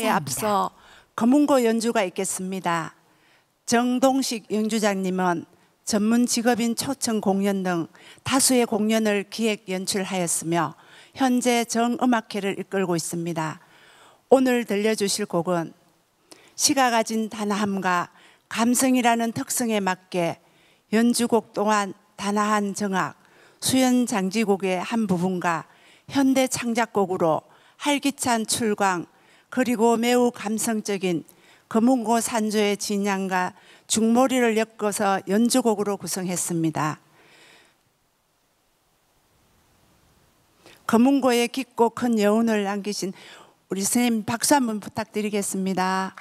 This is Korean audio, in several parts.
인사에 앞서 검은고 연주가 있겠습니다. 정동식 연주자님은 전문 직업인 초청 공연 등 다수의 공연을 기획 연출하였으며 현재 정음악회를 이끌고 있습니다. 오늘 들려주실 곡은 시가 가진 단아함과 감성이라는 특성에 맞게 연주곡 또한 단아한 정악, 수연 장지곡의 한 부분과 현대 창작곡으로 활기찬 출광 그리고 매우 감성적인 검은고 산조의 진양과 중모리를 엮어서 연주곡으로 구성했습니다. 검은고에 깊고 큰 여운을 남기신 우리 선생님 박수 한번 부탁드리겠습니다.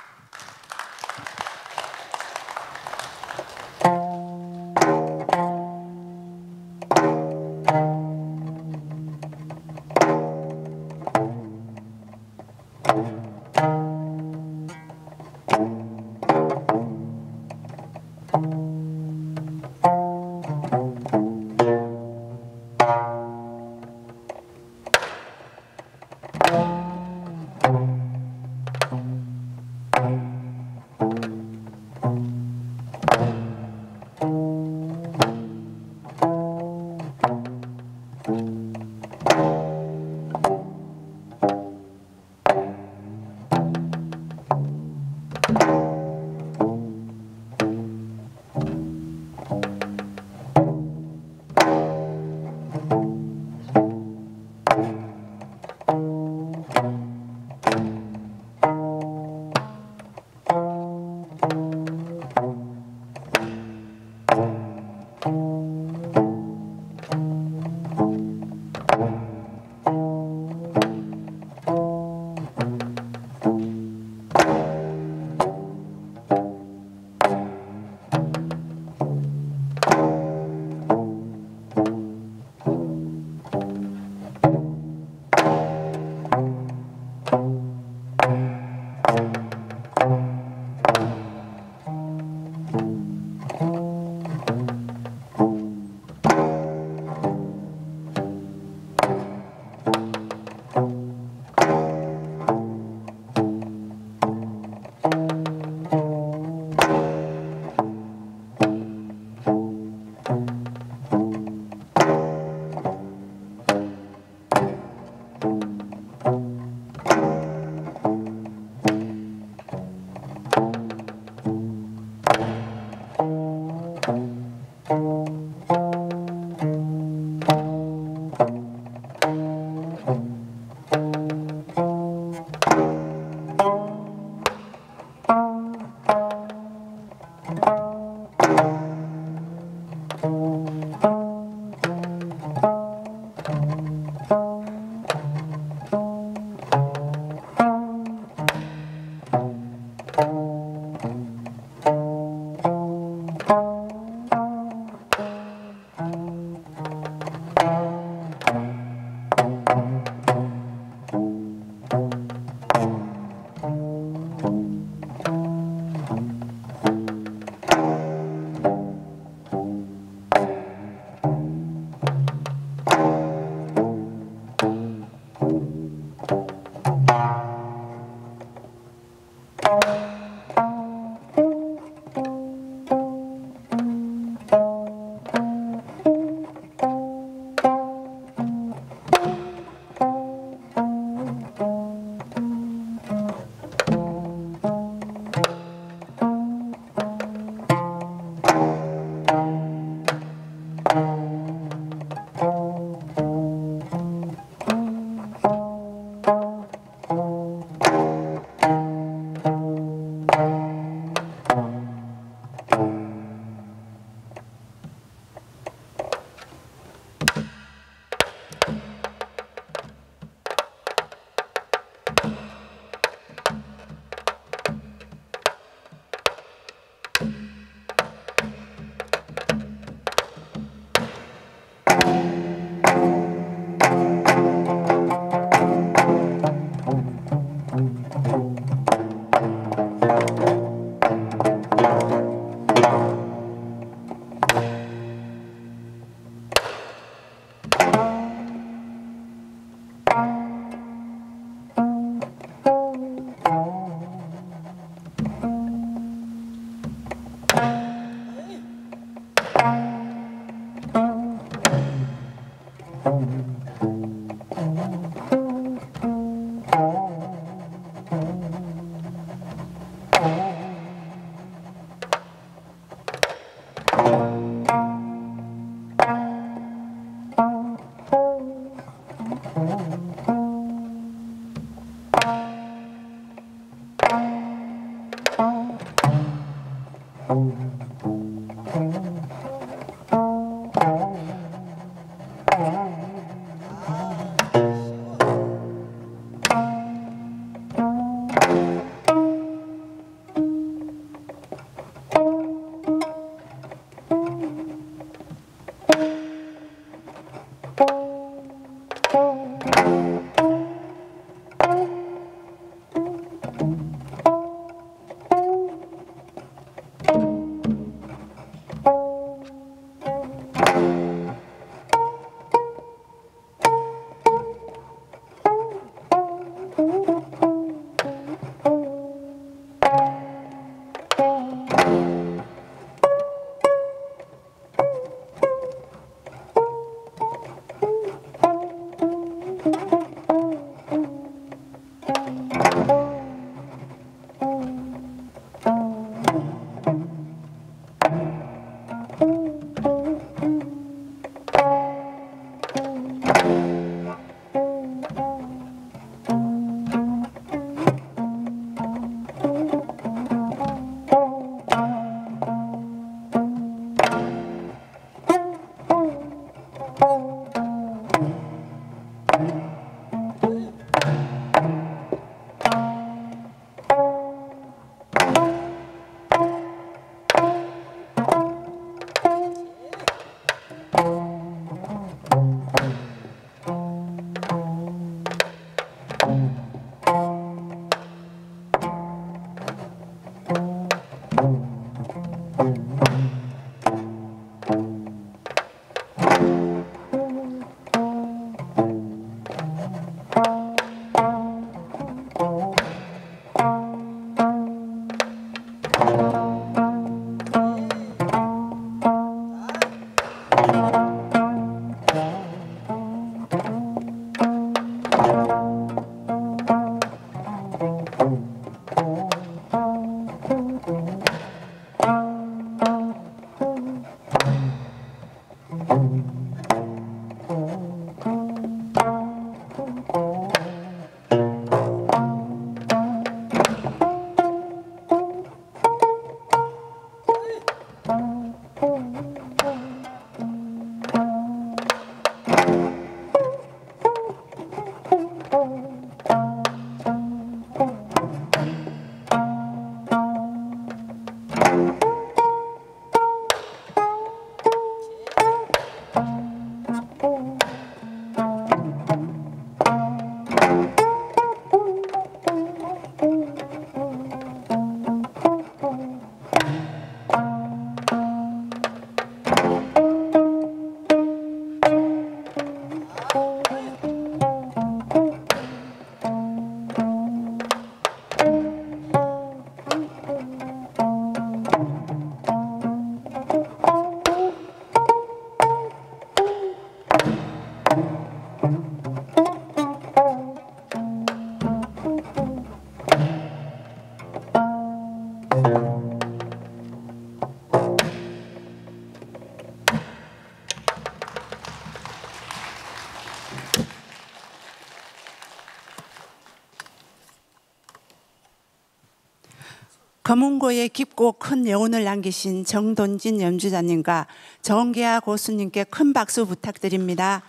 검은고에 깊고 큰 여운을 남기신 정돈진 연주자님과 정계아 고수님께 큰 박수 부탁드립니다.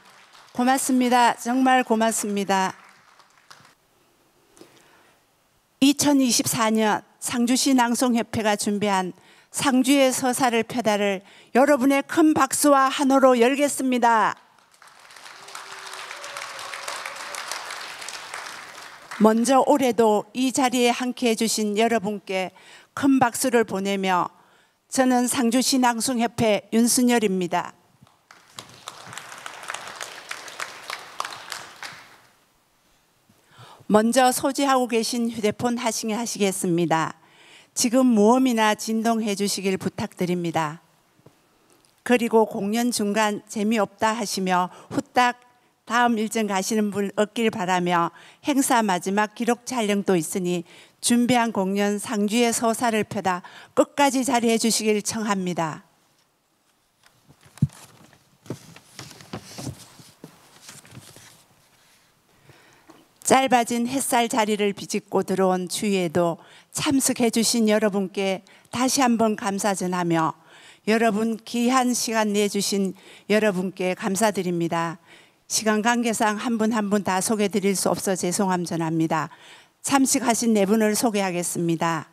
고맙습니다. 정말 고맙습니다. 2024년 상주시 낭송협회가 준비한 상주의 서사를 펴다를 여러분의 큰 박수와 환호로 열겠습니다. 먼저 올해도 이 자리에 함께해 주신 여러분께 큰 박수를 보내며 저는 상주시 낭송협회 윤순열입니다. 먼저 소지하고 계신 휴대폰 하시겠습니다. 지금 모험이나 진동해 주시길 부탁드립니다. 그리고 공연 중간 재미없다 하시며 후딱 다음 일정 가시는 분 없길 바라며 행사 마지막 기록 촬영도 있으니 준비한 공연 상주의 서사를 펴다 끝까지 자리해 주시길 청합니다. 짧아진 햇살 자리를 비집고 들어온 추위에도 참석해 주신 여러분께 다시 한번 감사 전하며 여러분 귀한 시간 내주신 여러분께 감사드립니다. 시간 관계상 한 분 한 분 다 소개해 드릴 수 없어 죄송함 전합니다. 참석하신 네 분을 소개하겠습니다.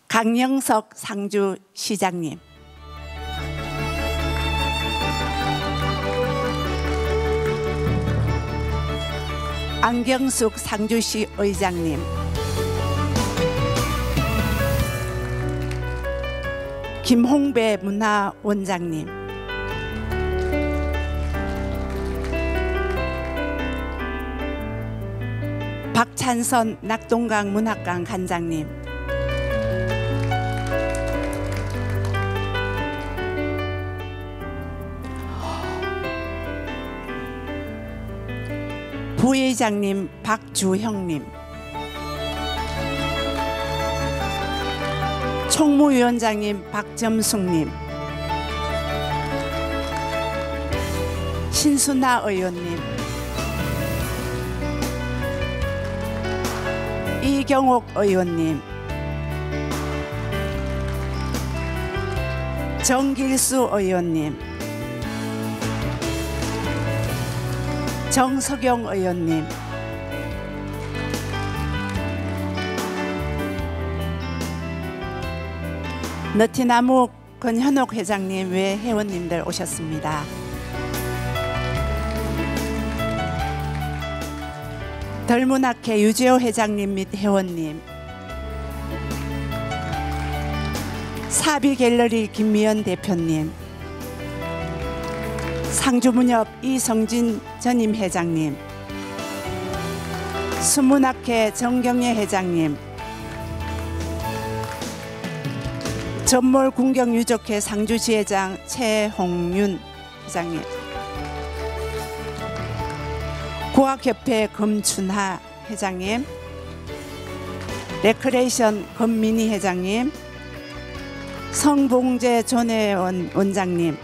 강영석 상주시장님, 안경숙 상주시 의장님, 김홍배 문화원장님, 박찬선 낙동강 문학관 관장님, 부회장님 박주형님, 총무위원장님 박점숙님, 신순하 의원님, 이경옥 의원님, 정길수 의원님, 정석영 의원님, 너티나무 권현옥 회장님 외 회원님들 오셨습니다. 덜문학회 유재호 회장님 및 회원님, 사비갤러리 김미연 대표님, 상주문협 이성진 전임 회장님, 수문학회 정경예 회장님, 전몰 군경유족회 상주지회장 최홍윤 회장님, 고학협회 금춘하 회장님, 레크레이션 권민희 회장님, 성봉재 존혜원 원장님,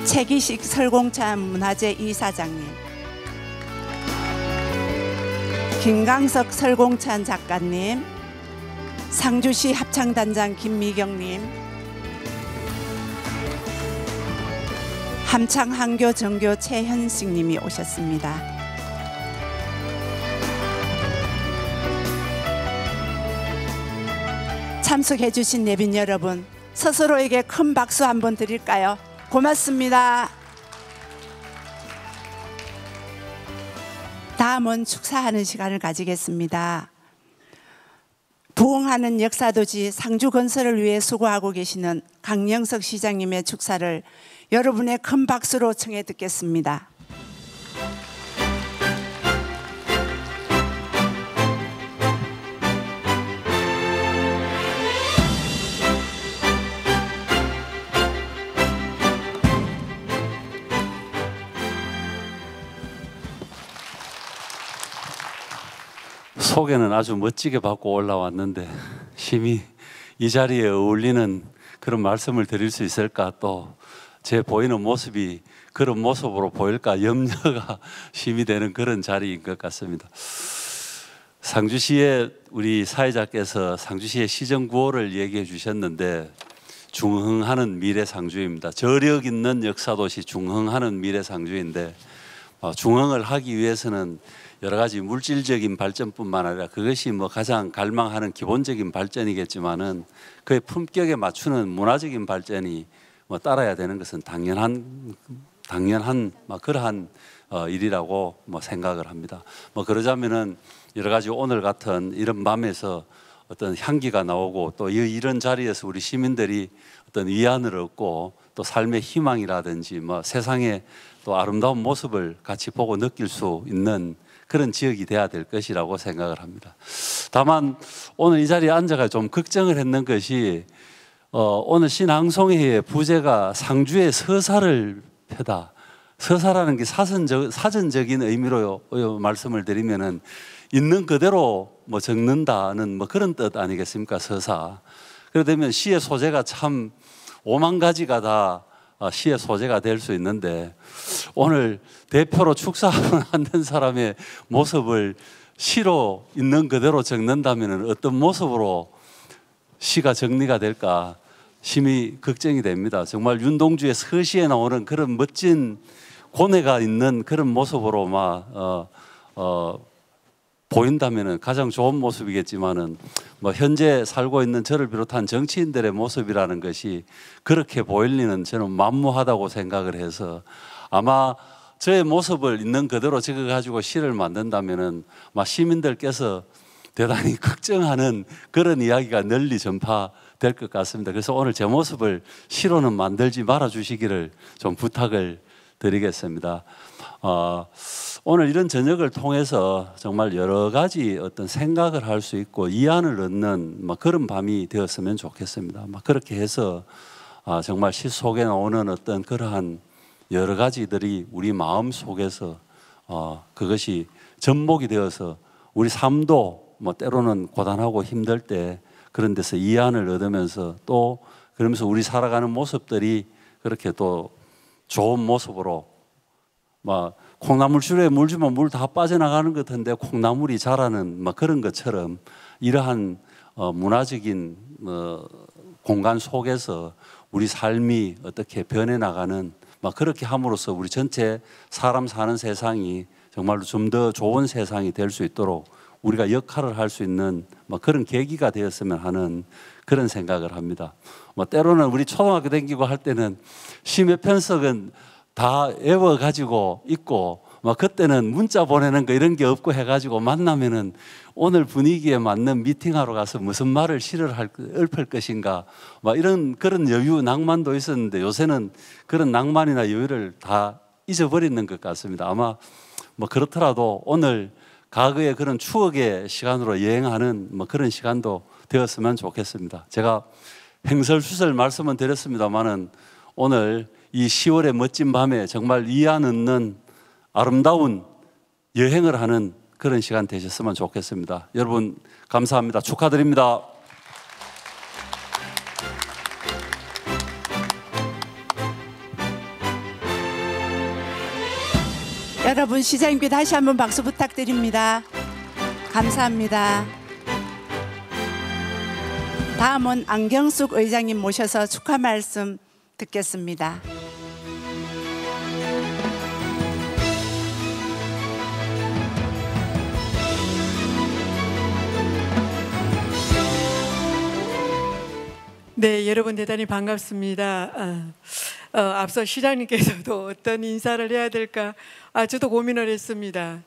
최기식 설공찬 문화재 이사장님, 김강석 설공찬 작가님, 상주시 합창단장 김미경님, 함창한교 정교 최현식님이 오셨습니다. 참석해 주신 내빈 여러분, 스스로에게 큰 박수 한번 드릴까요? 고맙습니다. 다음은 축사하는 시간을 가지겠습니다. 부흥하는 역사도시 상주건설을 위해 수고하고 계시는 강영석 시장님의 축사를 여러분의 큰 박수로 청해 듣겠습니다. 소개는 아주 멋지게 받고 올라왔는데 심히 이 자리에 어울리는 그런 말씀을 드릴 수 있을까, 또 제 보이는 모습이 그런 모습으로 보일까 염려가 심히 되는 그런 자리인 것 같습니다. 상주시에 우리 사회자께서 상주시의 시정구호를 얘기해 주셨는데 중흥하는 미래 상주입니다. 저력 있는 역사도시 중흥하는 미래 상주인데, 중흥을 하기 위해서는 여러 가지 물질적인 발전뿐만 아니라 그것이 가장 갈망하는 기본적인 발전이겠지만은 그의 품격에 맞추는 문화적인 발전이 따라야 되는 것은 당연한 그러한 일이라고 생각을 합니다. 그러자면은 여러 가지 오늘 같은 이런 밤에서 어떤 향기가 나오고 또 이런 자리에서 우리 시민들이 어떤 위안을 얻고 또 삶의 희망이라든지 세상의 또 아름다운 모습을 같이 보고 느낄 수 있는 그런 지역이 돼야 될 것이라고 생각을 합니다. 다만 오늘 이 자리에 앉아가 좀 걱정을 했는 것이 오늘 신앙송회의 부제가 상주의 서사를 펴다. 서사라는 게 사전적인 의미로 말씀을 드리면은 있는 그대로 뭐 적는다는 뭐 그런 뜻 아니겠습니까? 서사. 그러다 보면 시의 소재가 참 5만 가지가 다 시의 소재가 될 수 있는데, 오늘 대표로 축사하러 앉는 사람의 모습을 시로 있는 그대로 적는다면 어떤 모습으로 시가 정리가 될까 심히 걱정이 됩니다. 정말 윤동주의 서시에 나오는 그런 멋진 고뇌가 있는 그런 모습으로 보인다면 가장 좋은 모습이겠지만은, 뭐 현재 살고 있는 저를 비롯한 정치인들의 모습이라는 것이 그렇게 보일 리는 저는 만무하다고 생각을 해서, 아마 저의 모습을 있는 그대로 적어가지고 시를 만든다면은 시민들께서 대단히 걱정하는 그런 이야기가 널리 전파될 것 같습니다. 그래서 오늘 제 모습을 시로는 만들지 말아 주시기를 좀 부탁을 드리겠습니다. 오늘 이런 저녁을 통해서 정말 여러 가지 어떤 생각을 할 수 있고 이안을 얻는 그런 밤이 되었으면 좋겠습니다. 그렇게 해서 정말 시 속에 나오는 어떤 그러한 여러 가지들이 우리 마음 속에서 그것이 접목이 되어서 우리 삶도 때로는 고단하고 힘들 때 그런 데서 이안을 얻으면서, 또 그러면서 우리 살아가는 모습들이 그렇게 또 좋은 모습으로, 콩나물 줄에 물 주면 물 다 빠져나가는 것 같은데 콩나물이 자라는 그런 것처럼, 이러한 문화적인 공간 속에서 우리 삶이 어떻게 변해나가는, 그렇게 함으로써 우리 전체 사람 사는 세상이 정말로 좀 더 좋은 세상이 될 수 있도록 우리가 역할을 할 수 있는 그런 계기가 되었으면 하는 그런 생각을 합니다. 때로는 우리 초등학교 다니고 할 때는 시 몇 편석은 다 외워가지고 있고, 그때는 문자 보내는 거 이런 게 없고 해가지고 만나면은 오늘 분위기에 맞는 미팅하러 가서 무슨 말을 시를 읊을 것인가, 이런 그런 여유, 낭만도 있었는데 요새는 그런 낭만이나 여유를 다 잊어버리는 것 같습니다. 아마 그렇더라도 오늘 과거의 그런 추억의 시간으로 여행하는 그런 시간도 되었으면 좋겠습니다. 제가 횡설수설 말씀은 드렸습니다만은 오늘 이 10월의 멋진 밤에 정말 이안 얻는 아름다운 여행을 하는 그런 시간 되셨으면 좋겠습니다. 여러분 감사합니다. 축하드립니다. 여러분, 시장님께 다시 한번 박수 부탁드립니다. 감사합니다. 다음은 안경숙 의장님 모셔서 축하 말씀 듣겠습니다. 네, 여러분 대단히 반갑습니다. 앞서 시장님께서도 어떤 인사를 해야 될까 저도 고민을 했습니다.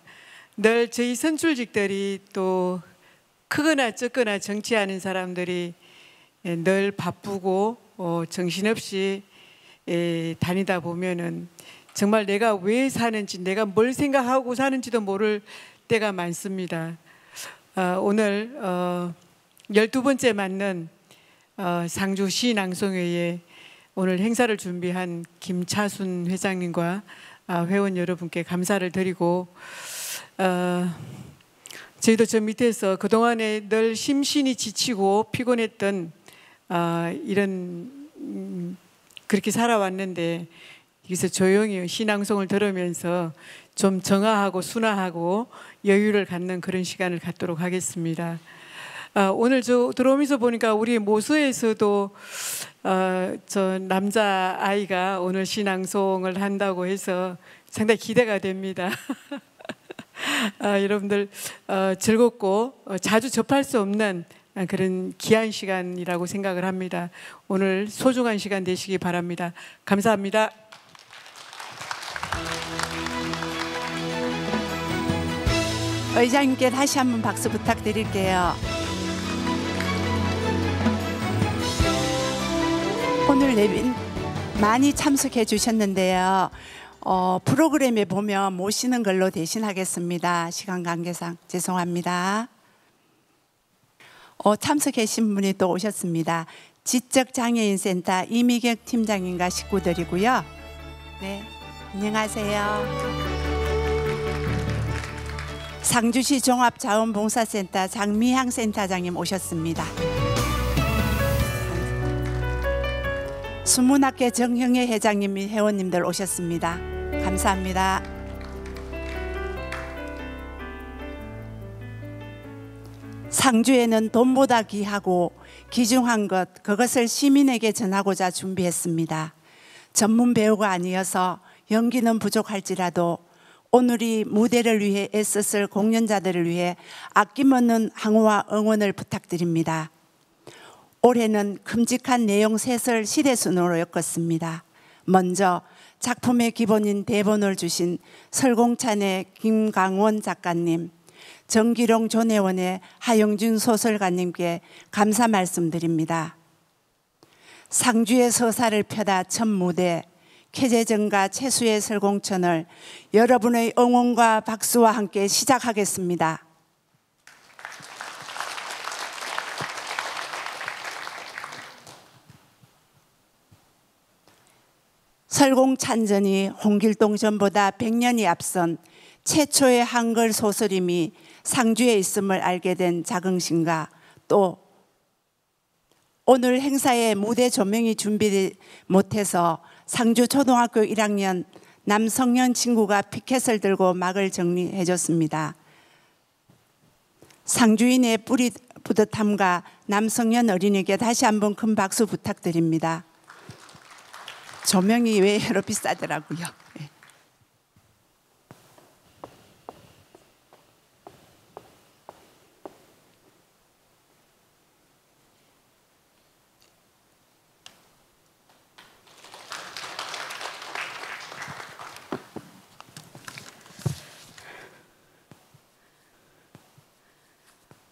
늘 저희 선출직들이 또 크거나 적거나 정치하는 사람들이 늘 바쁘고 정신없이 다니다 보면은 정말 내가 왜 사는지, 내가 뭘 생각하고 사는지도 모를 때가 많습니다. 오늘 12번째 맞는 상주 시낭송회에 오늘 행사를 준비한 김차순 회장님과 회원 여러분께 감사를 드리고, 저희도 저 밑에서 그동안에 늘 심신이 지치고 피곤했던 이런 그렇게 살아왔는데, 여기서 조용히 시낭송을 들으면서 좀 정화하고 순화하고 여유를 갖는 그런 시간을 갖도록 하겠습니다. 오늘 저 들어오면서 보니까 우리 모수에서도 저 남자 아이가 오늘 시낭송을 한다고 해서 상당히 기대가 됩니다. 여러분들 즐겁고 자주 접할 수 없는 그런 귀한 시간이라고 생각을 합니다. 오늘 소중한 시간 되시기 바랍니다. 감사합니다. 의장님께 다시 한번 박수 부탁드릴게요. 오늘 내빈 많이 참석해 주셨는데요. 프로그램에 보면 모시는 걸로 대신하겠습니다. 시간 관계상 죄송합니다. 참석하신 분이 또 오셨습니다. 지적장애인센터 이미경 팀장님과 식구들이고요. 네, 안녕하세요. 상주시 종합자원봉사센터 장미향 센터장님 오셨습니다. 수문학회 정형혜 회장님 및 회원님들 오셨습니다. 감사합니다. 상주에는 돈보다 귀하고 귀중한 것, 그것을 시민에게 전하고자 준비했습니다. 전문 배우가 아니어서 연기는 부족할지라도 오늘 이 무대를 위해 애썼을 공연자들을 위해 아낌없는 항호와 응원을 부탁드립니다. 올해는 큼직한 내용 셋을 시대순으로 엮었습니다. 먼저 작품의 기본인 대본을 주신 설공찬의 김강원 작가님, 정기룡 존혜원의 하영준 소설가님께 감사 말씀드립니다. 상주의 서사를 펴다 첫 무대 캐제정가 최수의 설공천을 여러분의 응원과 박수와 함께 시작하겠습니다. 설공찬전이 홍길동전보다 100년이 앞선 최초의 한글 소설임이 상주에 있음을 알게 된 자긍심과 또 오늘 행사에 무대 조명이 준비되지 못해서 상주 초등학교 1학년 남성현 친구가 피켓을 들고 막을 정리해 줬습니다. 상주인의 뿌리 뿌듯함과 남성현 어린이에게 다시 한번 큰 박수 부탁드립니다. 조명이 왜 여러 비싸더라고요. 네.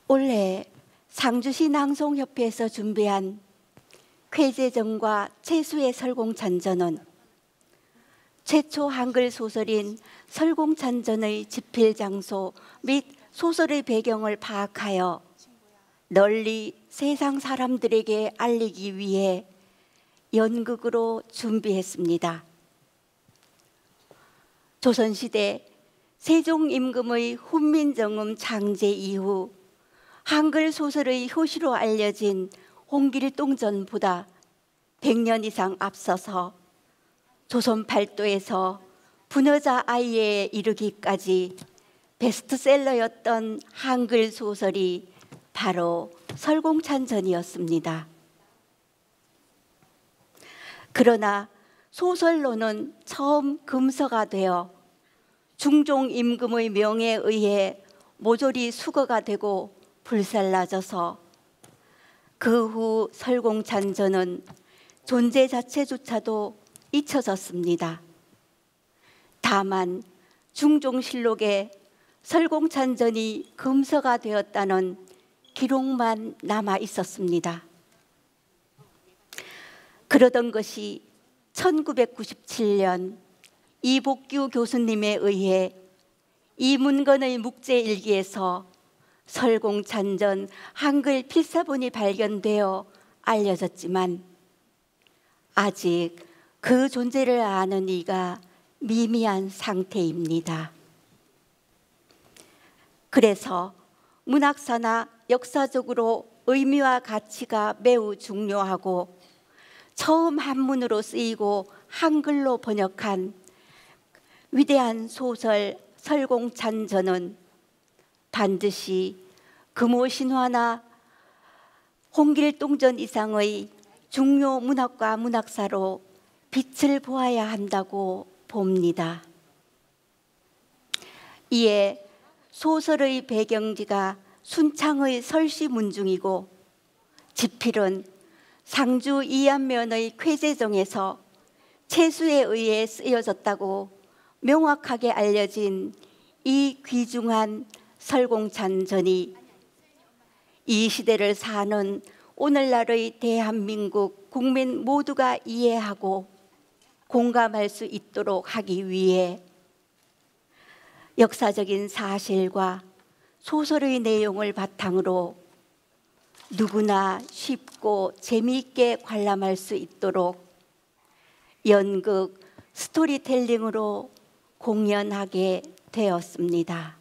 올해 상주시 낭송협회에서 준비한 쾌제정과 최수의 설공찬전은 최초 한글 소설인 설공찬전의 집필 장소 및 소설의 배경을 파악하여 널리 세상 사람들에게 알리기 위해 연극으로 준비했습니다. 조선시대 세종임금의 훈민정음 창제 이후 한글 소설의 효시로 알려진 홍길동전보다 100년 이상 앞서서 조선 팔도에서 부녀자 아이에 이르기까지 베스트셀러였던 한글 소설이 바로 설공찬전이었습니다. 그러나 소설로는 처음 금서가 되어 중종 임금의 명에 의해 모조리 수거가 되고 불살라져서 그 후 설공찬전은 존재 자체조차도 잊혀졌습니다. 다만 중종실록에 설공찬전이 금서가 되었다는 기록만 남아 있었습니다. 그러던 것이 1997년 이복규 교수님에 의해 이문건의 묵제일기에서 설공찬전 한글 필사본이 발견되어 알려졌지만 아직 그 존재를 아는 이가 미미한 상태입니다. 그래서 문학사나 역사적으로 의미와 가치가 매우 중요하고 처음 한문으로 쓰이고 한글로 번역한 위대한 소설 설공찬전은 반드시 금오신화나 홍길동전 이상의 중요 문학과 문학사로 빛을 보아야 한다고 봅니다. 이에 소설의 배경지가 순창의 설시문중이고 집필은 상주 이안면의 쾌제정에서 채수에 의해 쓰여졌다고 명확하게 알려진 이 귀중한 설공찬전이 이 시대를 사는 오늘날의 대한민국 국민 모두가 이해하고 공감할 수 있도록 하기 위해 역사적인 사실과 소설의 내용을 바탕으로 누구나 쉽고 재미있게 관람할 수 있도록 연극 스토리텔링으로 공연하게 되었습니다.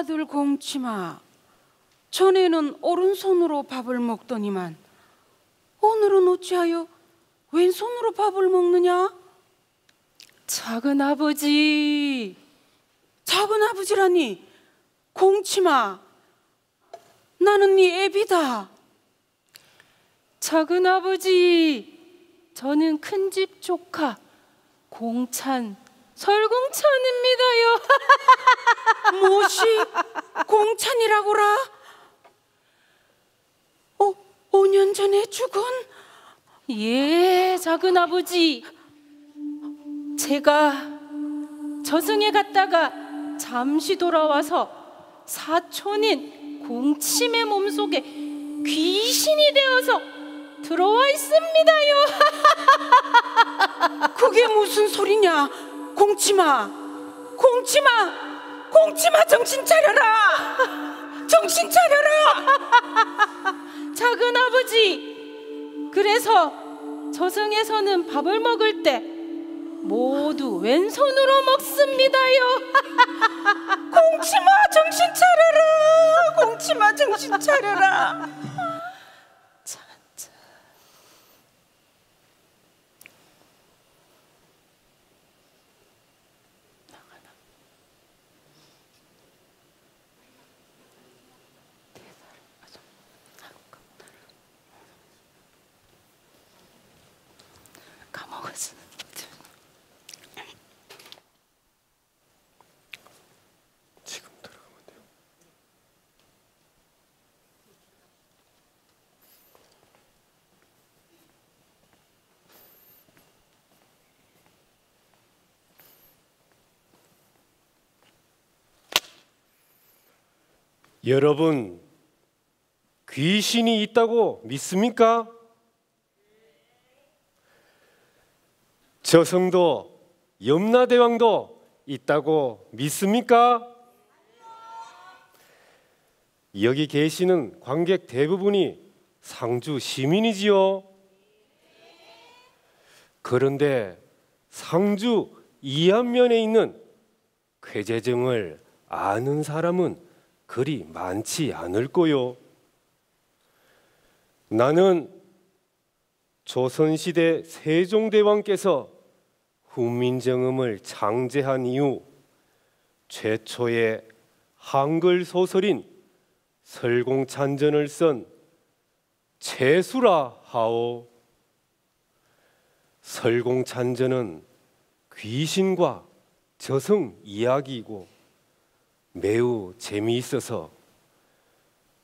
아들 공치마, 전에는 오른손으로 밥을 먹더니만 오늘은 어찌하여 왼손으로 밥을 먹느냐? 작은 아버지. 작은 아버지라니, 공치마, 나는 네 애비다. 작은 아버지, 저는 큰집 조카 공찬, 설공찬입니다요. 무엇이 공찬이라고라? 5년 전에 죽은? 예, 작은 아버지. 제가 저승에 갔다가 잠시 돌아와서 사촌인 공침의 몸속에 귀신이 되어서 들어와 있습니다요. 그게 무슨 소리냐? 공치마, 공치마, 공치마, 정신 차려라! 정신 차려라! 작은 아버지, 그래서 저승에서는 밥을 먹을 때 모두 왼손으로 먹습니다요. 공치마, 정신 차려라! 공치마, 정신 차려라! 까먹었어. 지금 들어가면 돼요. 여러분, 귀신이 있다고 믿습니까? 저승도 염라대왕도 있다고 믿습니까? 여기 계시는 관객 대부분이 상주 시민이지요. 그런데 상주 이안면에 있는 쾌재정을 아는 사람은 그리 많지 않을 거요. 나는 조선시대 세종대왕께서 훈민정음을 창제한 이후 최초의 한글 소설인 설공찬전을 쓴 채수라 하오. 설공찬전은 귀신과 저승 이야기이고 매우 재미있어서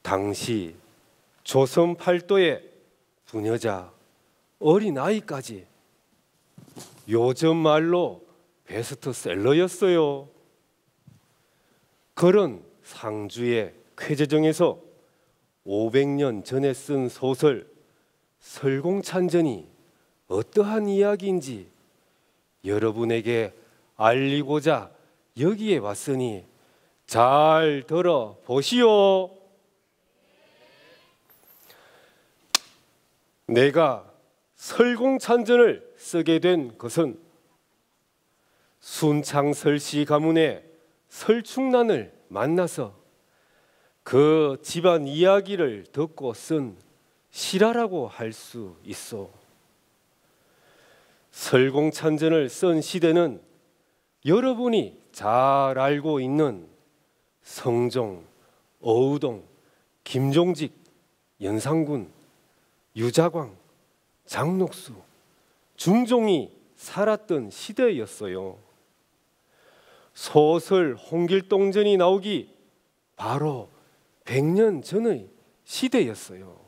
당시 조선 팔도의 부녀자 어린아이까지 요즘 말로 베스트셀러였어요. 그런 상주의 쾌재정에서 500년 전에 쓴 소설 설공찬전이 어떠한 이야기인지 여러분에게 알리고자 여기에 왔으니 잘 들어보시오. 내가 설공찬전을 쓰게 된 것은 순창설씨 가문의 설충난을 만나서 그 집안 이야기를 듣고 쓴 실화라고 할 수 있어. 설공찬전을 쓴 시대는 여러분이 잘 알고 있는 성종, 어우동, 김종직, 연산군, 유자광, 장녹수, 중종이 살았던 시대였어요. 소설 홍길동전이 나오기 바로 100년 전의 시대였어요.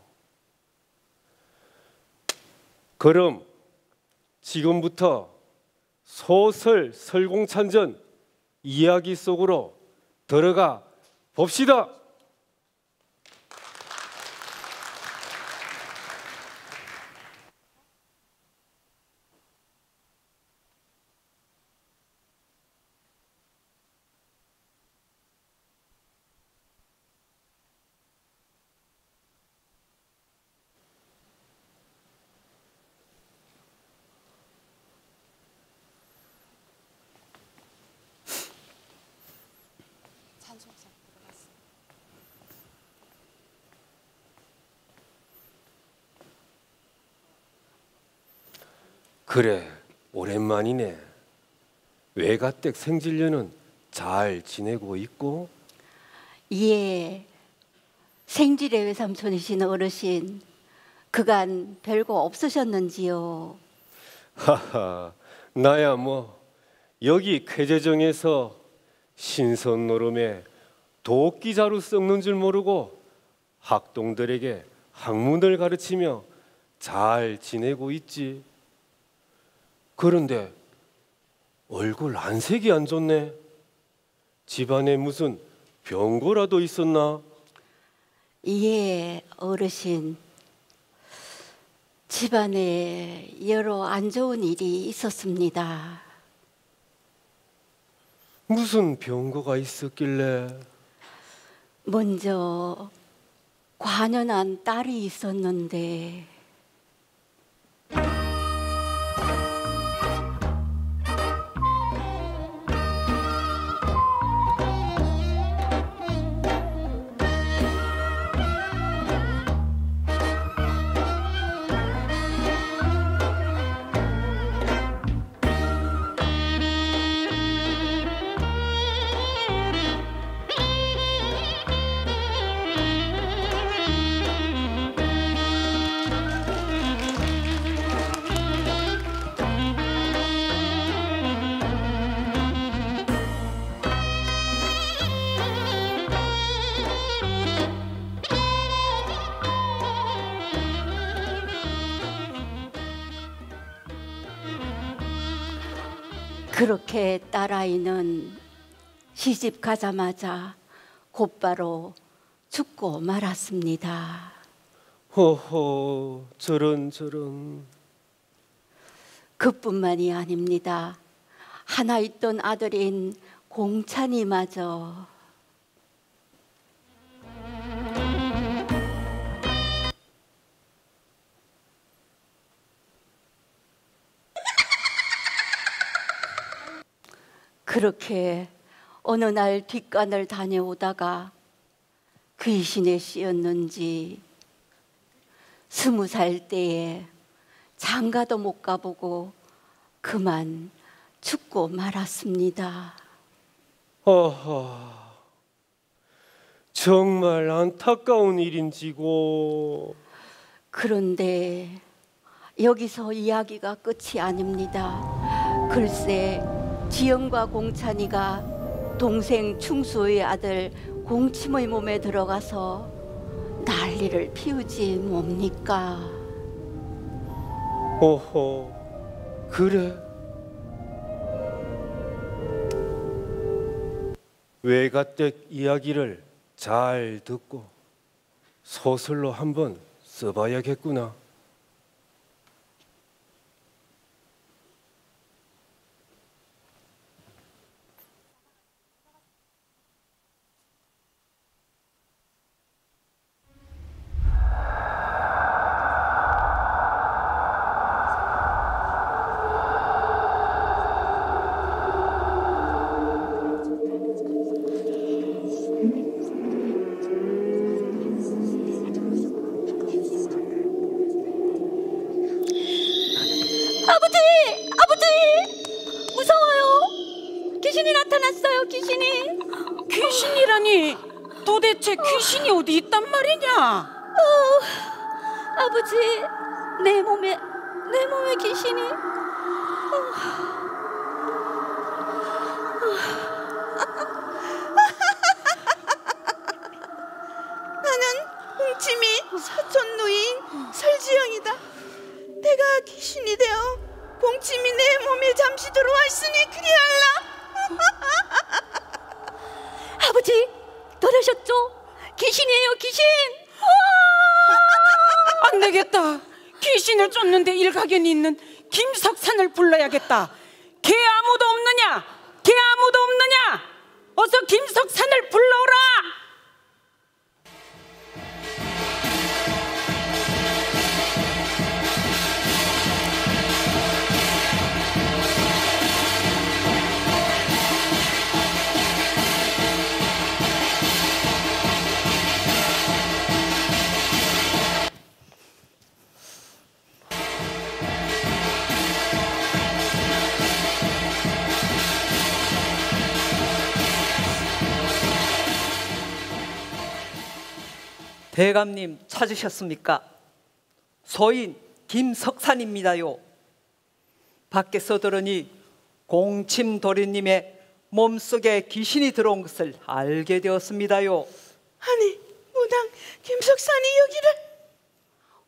그럼 지금부터 소설 설공찬전 이야기 속으로 들어가 봅시다. 그래, 오랜만이네. 외가댁 생질년은 잘 지내고 있고? 예, 생질의 외삼촌이신 어르신 그간 별거 없으셨는지요? 하하, 나야 뭐 여기 쾌재정에서 신선 노름에 도끼자루 썩는 줄 모르고 학동들에게 학문을 가르치며 잘 지내고 있지. 그런데 얼굴 안색이 안 좋네. 집안에 무슨 병고라도 있었나? 예, 어르신. 집안에 여러 안 좋은 일이 있었습니다. 무슨 병고가 있었길래? 먼저 관연한 딸이 있었는데 그렇게 딸아이는 시집 가자마자 곧바로 죽고 말았습니다. 허허, 저런. 그뿐만이 아닙니다. 하나 있던 아들인 공찬이마저 그렇게 어느 날 뒷간을 다녀오다가 귀신에 씌었는지 20살 때에 장가도 못 가보고 그만 죽고 말았습니다. 아하, 정말 안타까운 일인지고. 그런데 여기서 이야기가 끝이 아닙니다. 글쎄 지영과 공찬이가 동생 충수의 아들 공침의 몸에 들어가서 난리를 피우지 뭡니까? 어허, 그래? 외가댁 이야기를 잘 듣고 소설로 한번 써봐야겠구나. 아버지! 무서워요! 귀신이 나타났어요, 귀신이! 귀신이라니? 도대체 귀신이 어디 있단 말이냐? 아버지, 내 몸에 귀신이 나는 홍치미 사촌 누인 설지영이다. 내가 귀신이 되어 봉치미 내 몸에 잠시 들어와 있으니 그리할라. 아버지, 들으셨죠? 귀신이에요, 귀신! 안 되겠다. 귀신을 쫓는데 일가견이 있는 김석산을 불러야겠다. 걔 아무도 없느냐? 걔 아무도 없느냐? 어서 김석산을 불러오라. 대감님 찾으셨습니까? 소인 김석산입니다요. 밖에서 들으니 공침도련님의 몸속에 귀신이 들어온 것을 알게 되었습니다요. 아니, 무당 김석산이 여기를?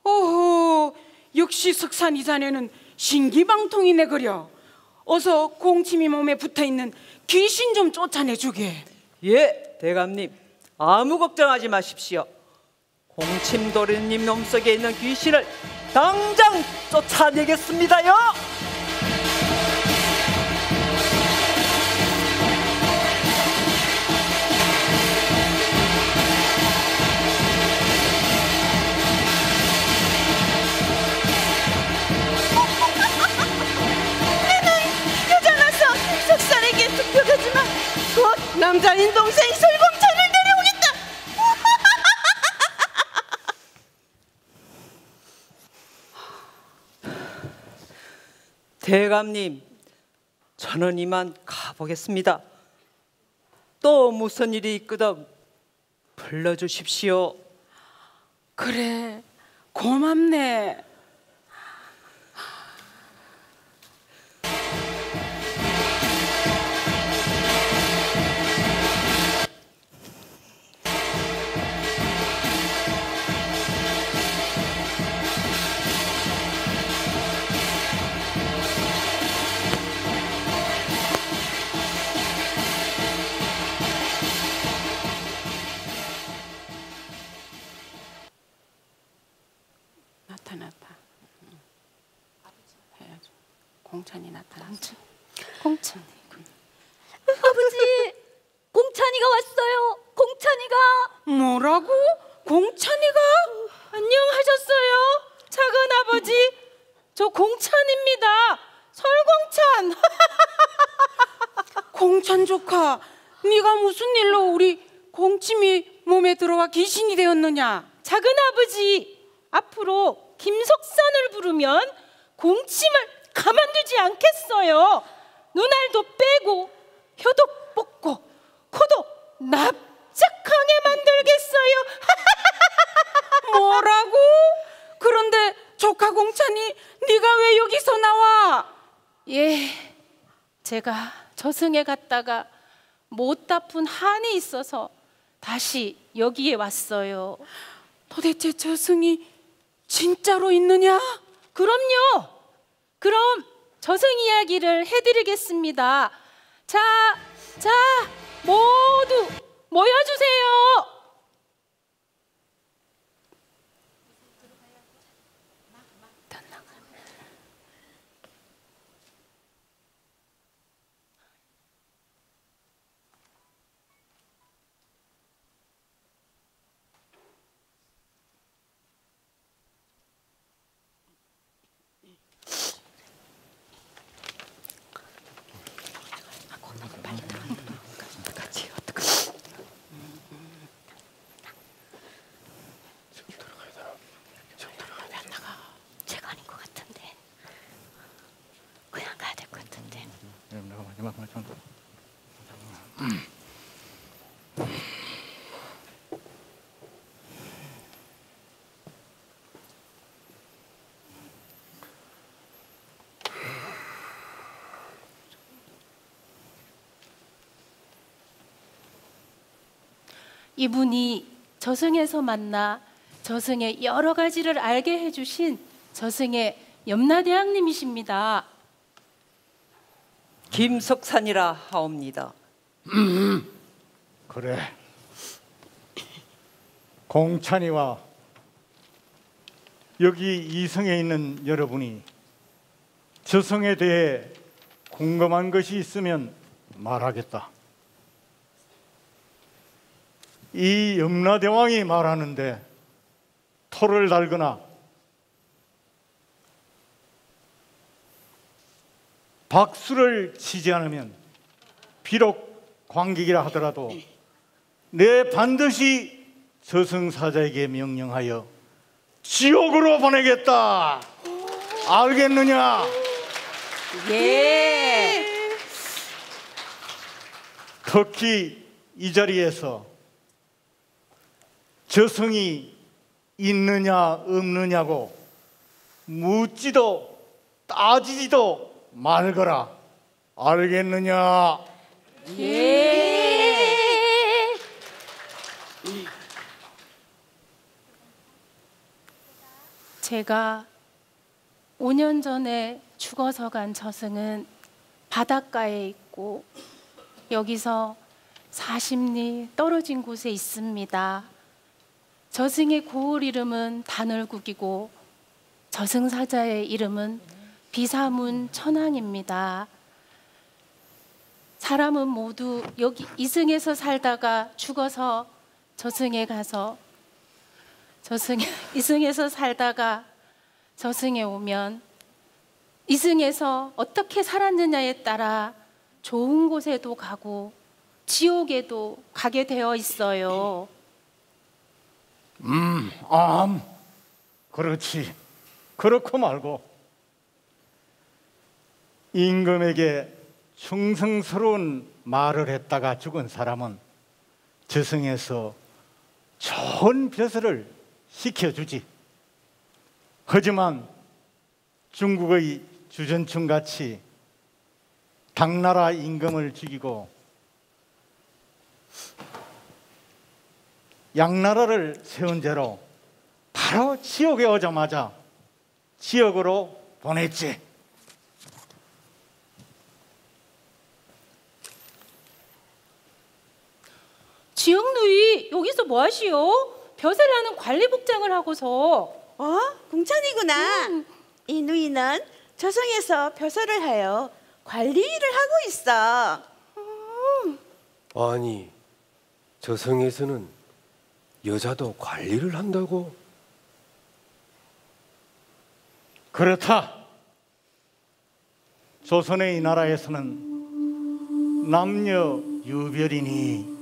오호, 역시 석산이 자네는 신기방통이네 그려. 어서 공침이 몸에 붙어있는 귀신 좀 쫓아내주게. 예, 대감님 아무 걱정하지 마십시오. 공침도련님 몸속에 있는 귀신을 당장 쫓아내겠습니다요. 여자라서 김석산에게 투표하지만 곧 남자인 동생 설공찬을 데려오겠다. 대감님, 저는 이만 가보겠습니다. 또 무슨 일이 있거든 불러주십시오. 그래, 고맙네. 나타났다. 해야죠. 공찬이 나타났어. 공찬이. 아버지, 공찬이가 왔어요. 공찬이가. 뭐라고? 공찬이가? 안녕하셨어요, 작은 아버지. 저 공찬입니다. 설공찬. 공찬 조카, 네가 무슨 일로 우리 공침이 몸에 들어와 귀신이 되었느냐? 작은 아버지, 앞으로 김석산을 부르면 공침을 가만두지 않겠어요. 눈알도 빼고 혀도 뽑고 코도 납작하게 만들겠어요. 뭐라고? 그런데 조카 공찬이 네가 왜 여기서 나와? 예, 제가 저승에 갔다가 못 갚은 한이 있어서 다시 여기에 왔어요. 도대체 저승이 진짜로 있느냐? 그럼요. 그럼 저승 이야기를 해드리겠습니다. 자, 모두 모여주세요. 제가 아닌 것 같은데. 그냥 가야 될 것 같은데. 이분이 저승에서 만나 저승의 여러 가지를 알게 해주신 저승의 염라대왕님이십니다. 김석산이라 하옵니다. 그래. 공찬이와 여기 이성에 있는 여러분이 저승에 대해 궁금한 것이 있으면 말하겠다. 이 염라대왕이 말하는데 토를 달거나 박수를 치지 않으면 비록 관객이라 하더라도 내 반드시 저승사자에게 명령하여 지옥으로 보내겠다. 알겠느냐? 예. 특히 이 자리에서 저승이 있느냐 없느냐고 묻지도 따지지도 말거라. 알겠느냐? 예. 제가 5년 전에 죽어서 간 저승은 바닷가에 있고 여기서 40리 떨어진 곳에 있습니다. 저승의 고을 이름은 단월국이고 저승사자의 이름은 비사문 천왕입니다. 사람은 모두 여기 이승에서 살다가 죽어서 저승에 가서 이승에서 살다가 저승에 오면 이승에서 어떻게 살았느냐에 따라 좋은 곳에도 가고 지옥에도 가게 되어 있어요. 그렇지. 그렇고 말고 임금에게 충성스러운 말을 했다가 죽은 사람은 저승에서 좋은 벼슬을 시켜주지. 하지만 중국의 주전충같이 당나라 임금을 죽이고 양나라를 세운 죄로 바로 지옥에 오자마자 지옥으로 보냈지. 지영누이 여기서 뭐 하시오? 벼슬하는 관리복장을 하고서. 공찬이구나. 이 누이는 저승에서 벼슬을 하여 관리 일을 하고 있어. 아니, 저승에서는 여자도 관리를 한다고? 그렇다. 조선의 이 나라에서는 남녀 유별이니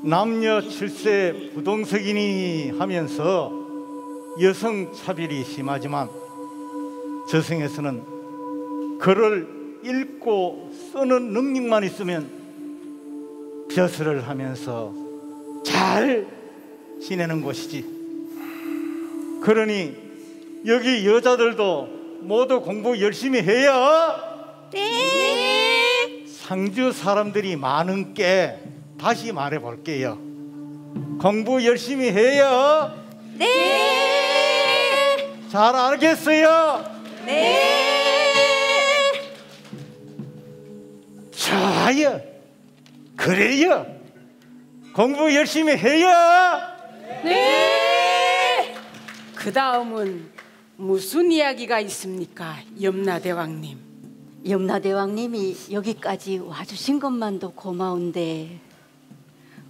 남녀 칠세 부동석이니 하면서 여성 차별이 심하지만 저승에서는 글을 읽고 쓰는 능력만 있으면 벼슬을 하면서 잘 지내는 곳이지. 그러니 여기 여자들도 모두 공부 열심히 해야. 네. 상주 사람들이 많은 게 다시 말해 볼게요. 공부 열심히 해요. 네. 잘 알겠어요? 네. 좋아요. 그래요. 공부 열심히 해요. 네. 그 다음은 무슨 이야기가 있습니까, 염라대왕님? 염라대왕님이 여기까지 와주신 것만도 고마운데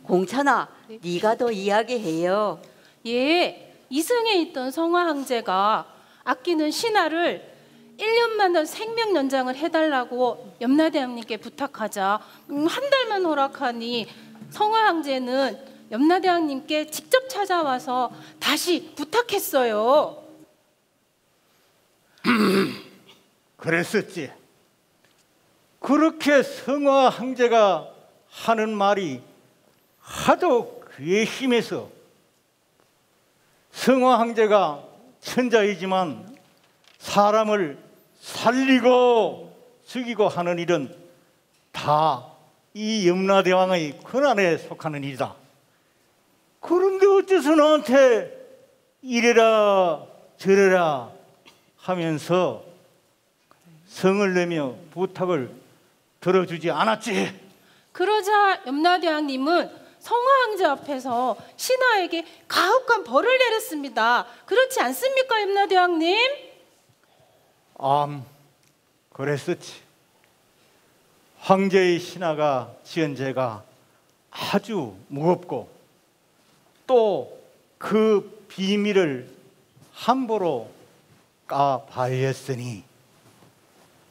공찬아, 네가 더 이야기해요. 예, 이승에 있던 성화 황제가 아끼는 신하를 1년만 더 생명 연장을 해달라고 염라대왕님께 부탁하자 한 달만 허락하니 성화 황제는 염라대왕님께 직접 찾아와서 다시 부탁했어요. 그랬었지. 그렇게 성화 황제가 하는 말이 하도 괘씸해서 성화 황제가 천자이지만 사람을 살리고 죽이고 하는 일은 다 이 염라대왕의 권한에 속하는 일이다. 그런데 어째서 나한테 이래라 저래라 하면서 성을 내며 부탁을 들어주지 않았지. 그러자 염라대왕님은 성화 황제 앞에서 신하에게 가혹한 벌을 내렸습니다. 그렇지 않습니까, 염라대왕님? 그랬었지. 황제의 신하가 지은 죄가 아주 무겁고 또 그 비밀을 함부로 까발렸으니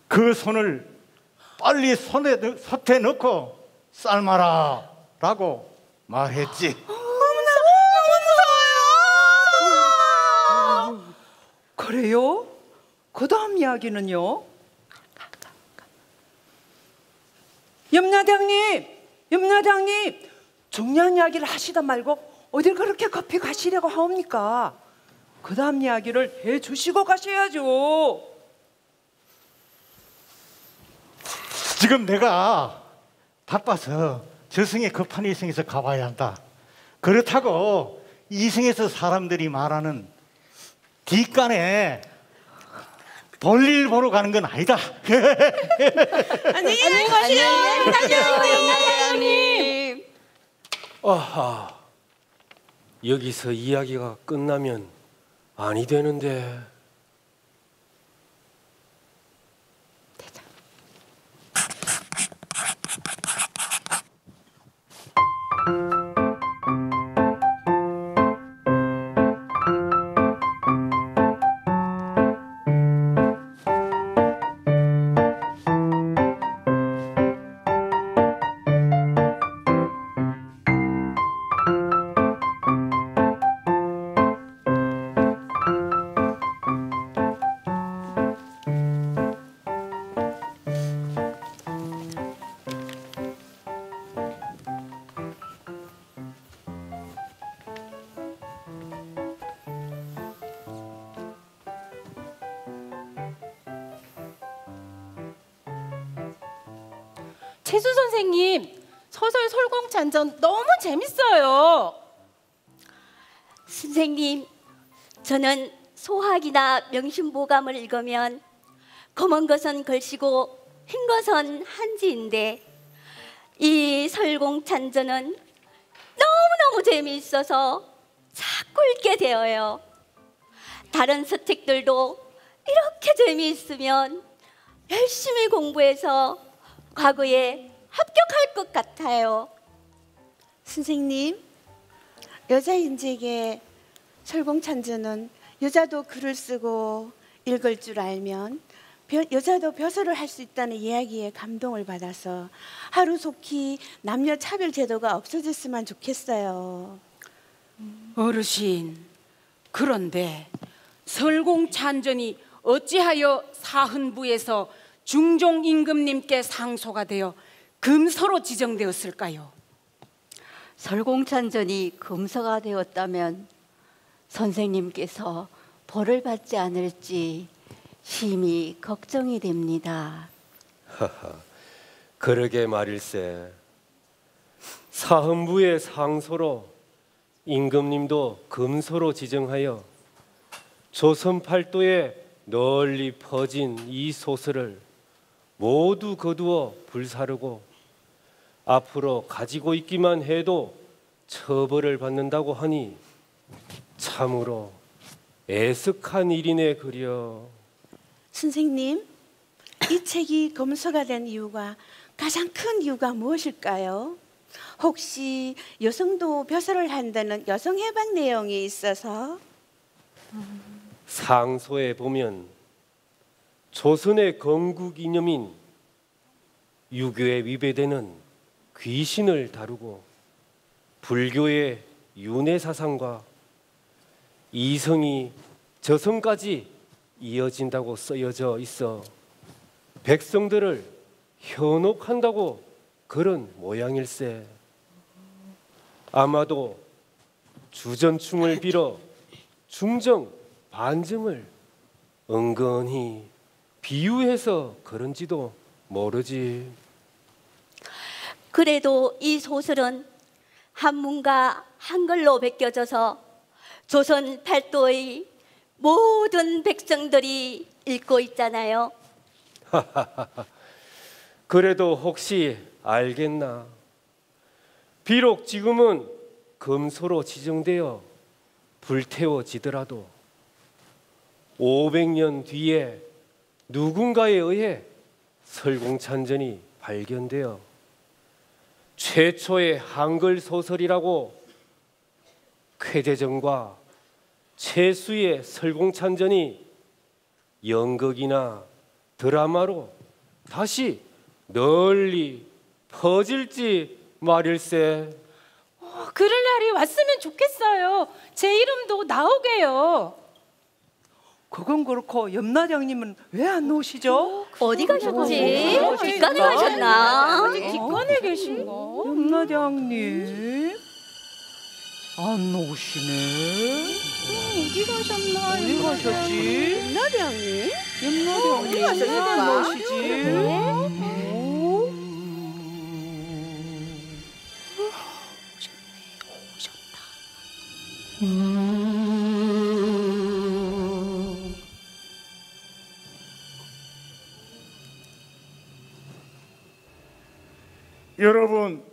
그 손을 빨리 솥에 넣고 삶아라 라고 말했지. 그래요? 그 다음 이야기는요? 염라대왕님, 중요한 이야기를 하시다 말고 어딜 그렇게 급히 가시려고 하옵니까? 그 다음 이야기를 해주시고 가셔야죠. 지금 내가 바빠서 저승에 급한 이승에서 가봐야 한다. 그렇다고 이승에서 사람들이 말하는 뒷간에 볼일 보러 가는 건 아니다. 안녕히 가세요. 형님. 아하, 여기서 이야기가 끝나면 아니 되는데. 최수 선생님, 소설 설공찬전 너무 재밌어요. 선생님, 저는 소학이나 명심보감을 읽으면 검은 것은 글씨고 흰 것은 한지인데 이 설공찬전은 너무너무 재미있어서 자꾸 읽게 되어요. 다른 서책들도 이렇게 재미있으면 열심히 공부해서 과거에 합격할 것 같아요. 선생님, 여자인지에게 설공찬전은 여자도 글을 쓰고 읽을 줄 알면 여자도 벼슬을 할 수 있다는 이야기에 감동을 받아서 하루속히 남녀 차별 제도가 없어졌으면 좋겠어요. 어르신, 그런데 설공찬전이 어찌하여 사흔부에서 중종 임금님께 상소가 되어 금서로 지정되었을까요? 설공찬전이 금서가 되었다면 선생님께서 벌을 받지 않을지 심히 걱정이 됩니다. 그러게 말일세. 사헌부의 상소로 임금님도 금서로 지정하여 조선 팔도에 널리 퍼진 이 소설을 모두 거두어 불사르고 앞으로 가지고 있기만 해도 처벌을 받는다고 하니 참으로 애석한 일이네 그려. 선생님, 이 책이 검서가 된 이유가 가장 큰 이유가 무엇일까요? 혹시 여성도 벼슬을 한다는 여성 해방 내용이 있어서? 상소에 보면 조선의 건국 이념인 유교에 위배되는 귀신을 다루고 불교의 윤회 사상과 이성이 저성까지 이어진다고 쓰여져 있어 백성들을 현혹한다고 그런 모양일세. 아마도 주전충을 빌어 중정 반정을 은근히 비유해서 그런지도 모르지. 그래도 이 소설은 한문과 한글로 베껴져서 조선 팔도의 모든 백성들이 읽고 있잖아요. 그래도 혹시 알겠나? 비록 지금은 금소로 지정되어 불태워지더라도 500년 뒤에 누군가에 의해 설공찬전이 발견되어 최초의 한글 소설이라고 쾌재정과 최수의 설공찬전이 연극이나 드라마로 다시 널리 퍼질지 말일세. 그럴 날이 왔으면 좋겠어요. 제 이름도 나오게요. 그건 그렇고 염라장님은 왜 안 오시죠? 어디 가셨지? 뒷간에 가셨나? 아직 뒷간에 계신가? 염라장님. 안 오시네. 어디 가셨나? 어디 가셨지? 염라대 형님? 염라대 어디 가셨을까? 안 오시지? 여러분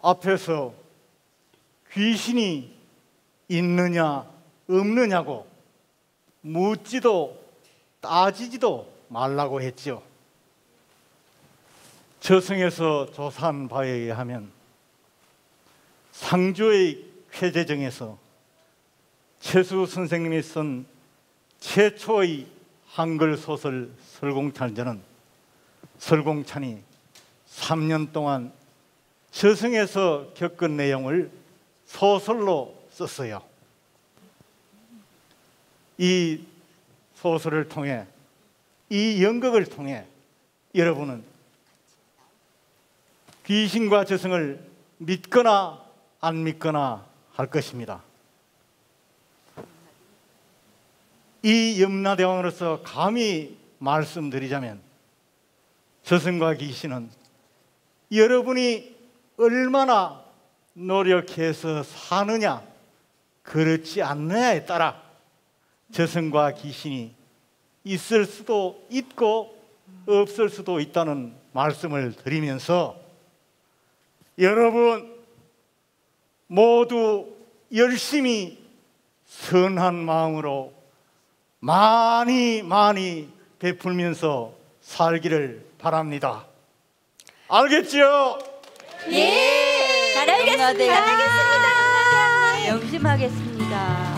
앞에서 귀신이 있느냐 없느냐고 묻지도 따지지도 말라고 했죠. 저승에서 조사한 바에 의하면 상주의 쾌재정에서 최수 선생님이 쓴 최초의 한글 소설 설공찬전은 설공찬이 3년 동안 저승에서 겪은 내용을 소설로 썼어요. 이 소설을 통해, 이 연극을 통해 여러분은 귀신과 저승을 믿거나 안 믿거나 할 것입니다. 이 염라대왕으로서 감히 말씀드리자면 저승과 귀신은 여러분이 얼마나 노력해서 사느냐 그렇지 않느냐에 따라 저승과 귀신이 있을 수도 있고 없을 수도 있다는 말씀을 드리면서 여러분 모두 열심히 선한 마음으로 많이 베풀면서 살기를 바랍니다. 알겠죠? 예, 잘 알겠습니다. 명심하겠습니다.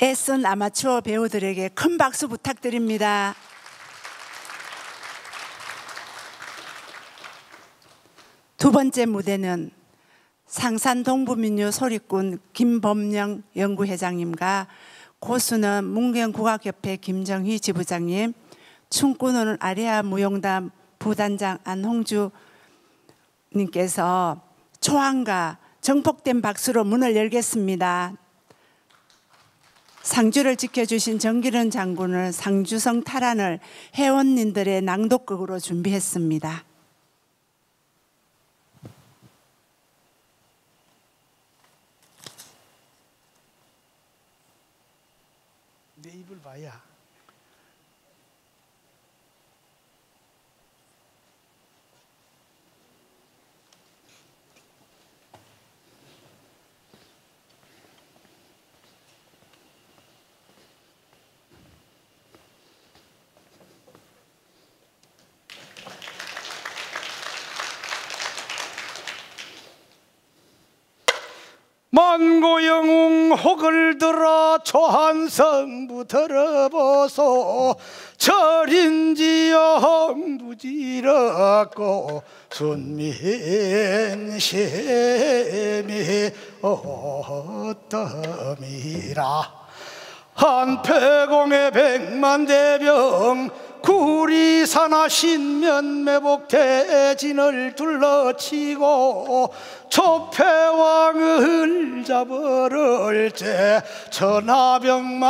애쓴 아마추어 배우들에게 큰 박수 부탁드립니다. 두 번째 무대는 상산 동부민요 소리꾼 김범영 연구회장님과 고수는 문경국악협회 김정희 지부장님, 춤꾼은 아리아 무용단 부단장 안홍주 님께서 초항과 정폭된 박수로 문을 열겠습니다. 상주를 지켜주신 정기련 장군을 상주성 탈환을 회원님들의 낭독극으로 준비했습니다. 내 입을 봐야. 만고영웅 혹을 들어 초한성부 들어보소 절인지영 부지럽고 순민심이 어떠미라 한패공의 백만대병 구리사나 신면매복 대진을 둘러치고 조폐왕을 잡으럴 때 천하병마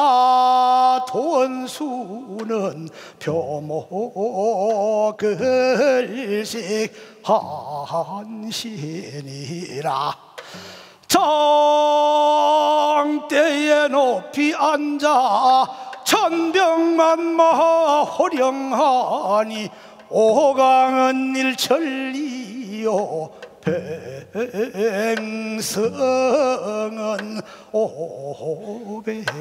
돈수는 표목을식 한신이라 정대에 높이 앉아 천병만마 호령하니 오강은 일천리요 백성은 오백리라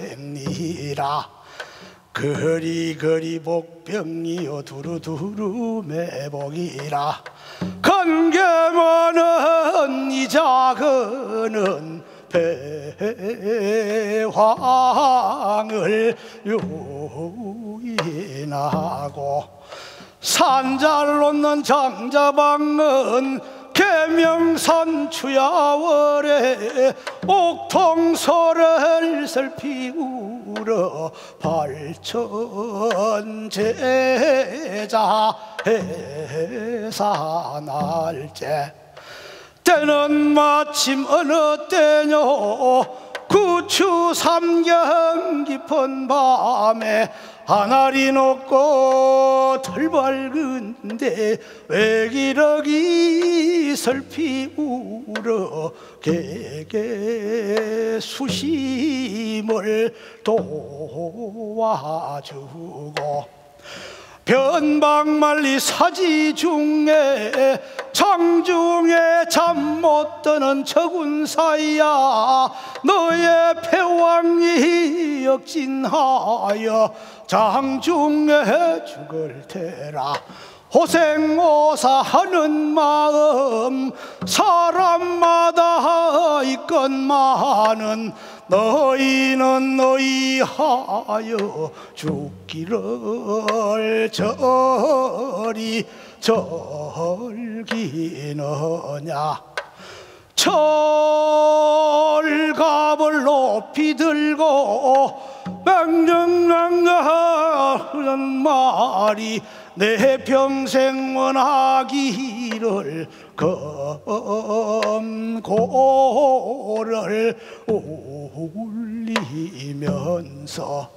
그리 복병이여 두루두루 매복이라 건개 많은 이 작은 배황을 유인하고 산잘 놓는 장자방은 계명산 추야월에 옥통소를 살피우러 발천제자 해산할제 때는 마침 어느 때뇨 구추 삼경 깊은 밤에 하늘이 높고 덜 밝은데 왜 기러기 설피우러 개개 수심을 도와주고 변방만리 사지 중에 장중에 잠 못 드는 저군 사이야 너의 패왕이 역진하여 장중에 죽을 테라 호생오사하는 마음 사람마다 있건만은 너희는 너희하여 죽기를 저리 절기느냐 철갑을 높이 들고 맹정맹정하는 말이 내 평생 원하기를 검고를 올리면서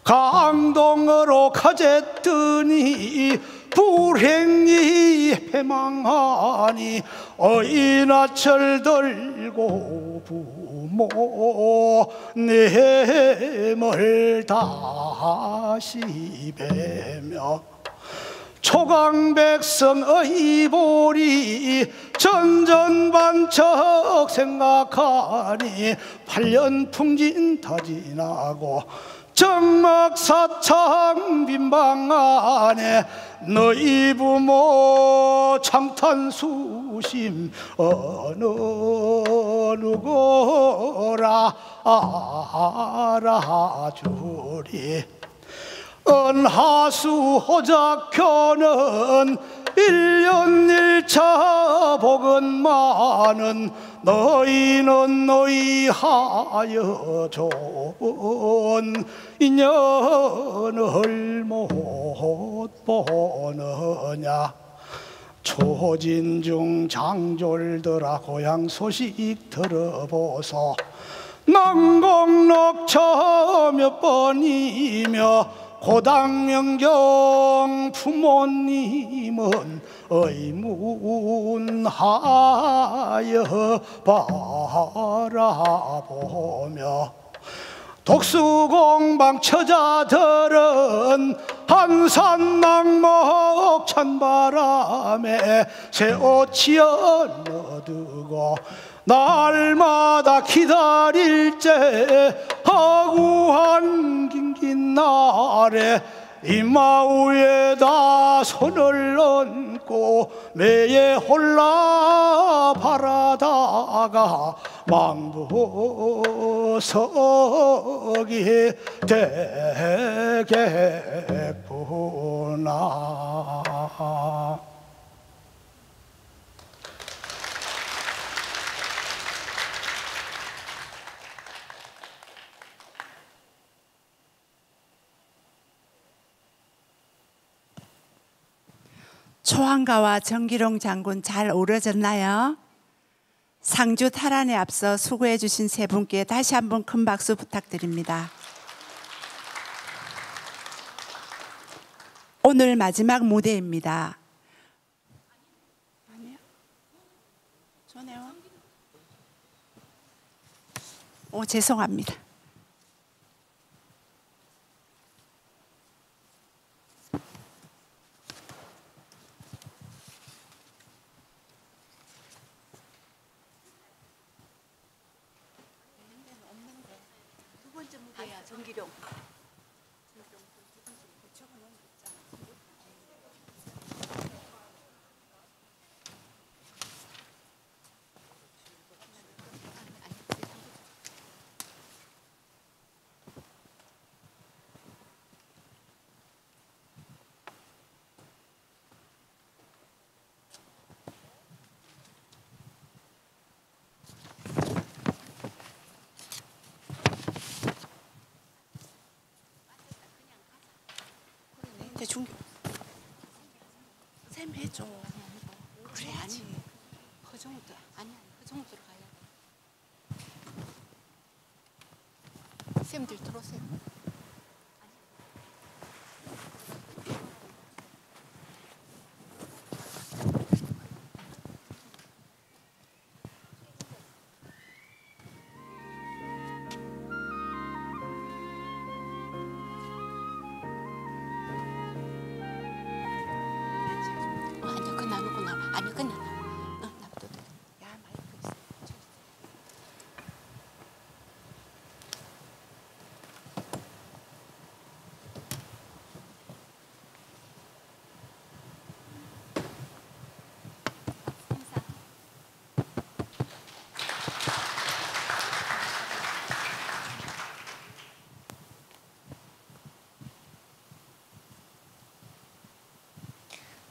강동으로 가졌더니 불행이 패망하니 어이나철 들고 부모 nem을 다시 뵈며 초강백성의 보리 전전반척 생각하니 8년 풍진 다 지나고 정막사창 빈방 안에 너희 부모 창탄수심 어느 누구라 알아주리 은하수 호작교는 1년 1차 복은 많은 너희는 너희하여 좋은 인연을 못 보느냐 초진중 장졸들아 고향 소식 들어보소 난공록처 몇 번이며 고당명경 부모님은 의문하여 바라보며 독수공방 처자들은 한산낭목 찬바람에 새 옷 지어 넣어두고 날마다 기다릴제 허구한 긴긴 날에 이마 위에다 손을 얹고 매에 홀라 바라다가 망부석이 되겠구나. 초안가와 정기롱 장군 잘 어우러졌나요? 상주 탈환에 앞서 수고해 주신 세 분께 다시 한번 큰 박수 부탁드립니다. 오늘 마지막 무대입니다. 아니요. 전해요. 죄송합니다. 정기룡. 이제 중교 쌤 해줘. 그래야지. 허정도 아니야. 허정도 가야 돼. 쌤들 들어오세요. 아니야, 그 나누고 나와. 아니, 그냥 나와. 놔둬도 돼. 야, 마이크 있어.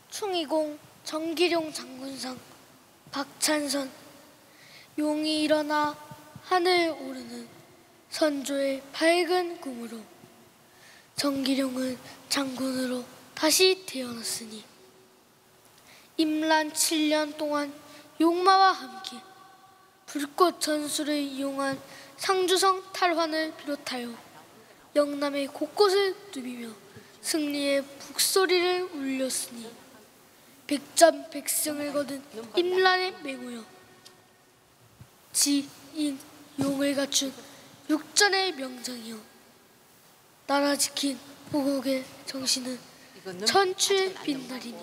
충이공 정기룡 장군상 박찬선. 용이 일어나 하늘 오르는 선조의 밝은 꿈으로 정기룡은 장군으로 다시 태어났으니 임란 7년 동안 용마와 함께 불꽃 전술을 이용한 상주성 탈환을 비롯하여 영남의 곳곳을 누비며 승리의 북소리를 울렸으니 백전백승을 거둔 임란의 맹우여, 지인 용을 갖춘 육전의 명장이여, 나라 지킨 보국의 정신은 천추의 빛날이니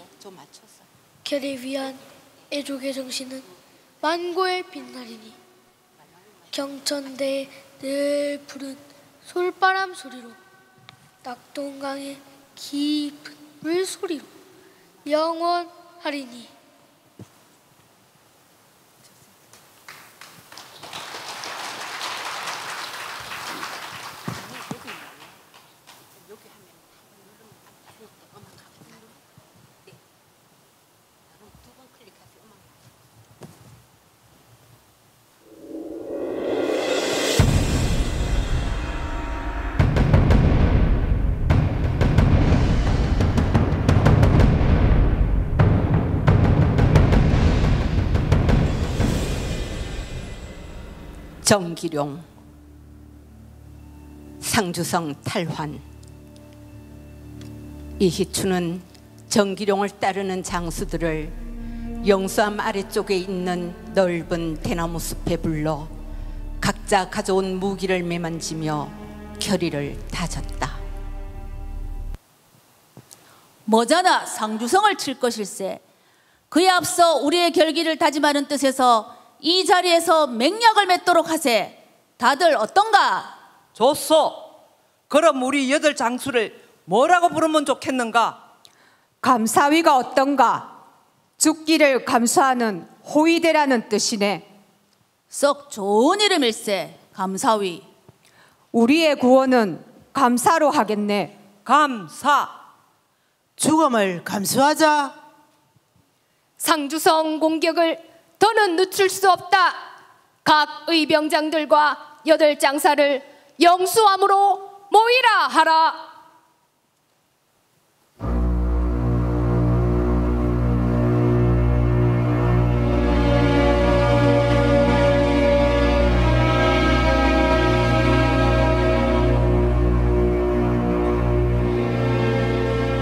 결에 위한 애족의 정신은 만고의 빛날이니 경천대에 늘 부른 솔바람 소리로 낙동강의 깊은 물소리로 영원하리니. 정기룡, 상주성 탈환. 이희춘은 정기룡을 따르는 장수들을 영수암 아래쪽에 있는 넓은 대나무 숲에 불러 각자 가져온 무기를 매만지며 결의를 다졌다. 머자나 상주성을 칠 것일세. 그에 앞서 우리의 결기를 다짐하는 뜻에서 이 자리에서 맹약을 맺도록 하세. 다들 어떤가? 좋소. 그럼 우리 8 장수를 뭐라고 부르면 좋겠는가? 감사위가 어떤가? 죽기를 감사하는 호위대라는 뜻이네. 썩 좋은 이름일세. 감사위. 우리의 구원은 감사로 하겠네. 감사. 죽음을 감수하자. 상주성 공격을 더는 늦출 수 없다. 각 의병장들과 8 장사를 영수암으로 모이라 하라.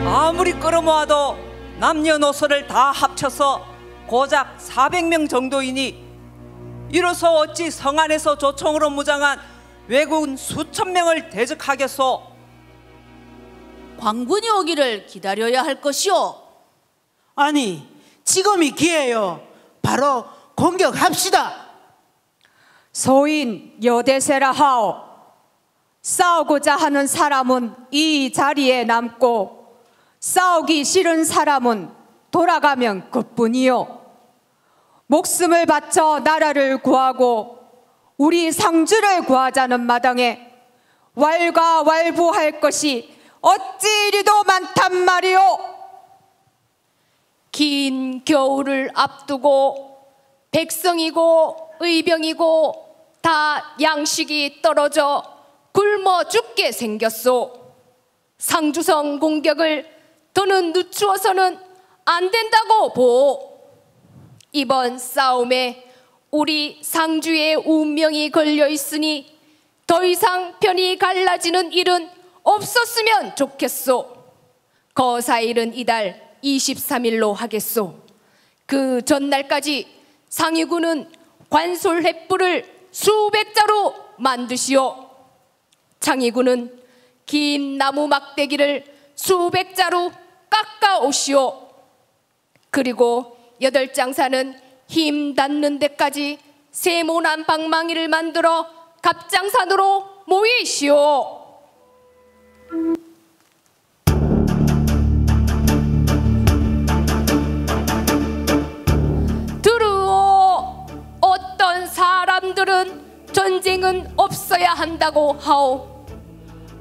아무리 끌어모아도 남녀노소를 다 합쳐서 고작 400명 정도이니 이로써 어찌 성안에서 조총으로 무장한 왜군 수천 명을 대적하겠소? 광군이 오기를 기다려야 할 것이오. 아니, 지금이 기회요. 바로 공격합시다. 소인 여대세라 하오. 싸우고자 하는 사람은 이 자리에 남고 싸우기 싫은 사람은 돌아가면 그뿐이요. 목숨을 바쳐 나라를 구하고 우리 상주를 구하자는 마당에 왈가왈부할 것이 어찌 이리도 많단 말이오. 긴 겨울을 앞두고 백성이고 의병이고 다 양식이 떨어져 굶어 죽게 생겼소. 상주성 공격을 더는 늦추어서는 안 된다고 보. 이번 싸움에 우리 상주의 운명이 걸려 있으니 더 이상 편이 갈라지는 일은 없었으면 좋겠소. 거사일은 이달 23일로 하겠소. 그 전날까지 상위군은 관솔 횃불을 수백 자루 만드시오. 창의군은 긴 나무 막대기를 수백 자루 깎아 오시오. 그리고 8장사는 힘 닿는 데까지 세모난 방망이를 만들어 갑장산으로 모이시오. 들으오. 어떤 사람들은 전쟁은 없어야 한다고 하오.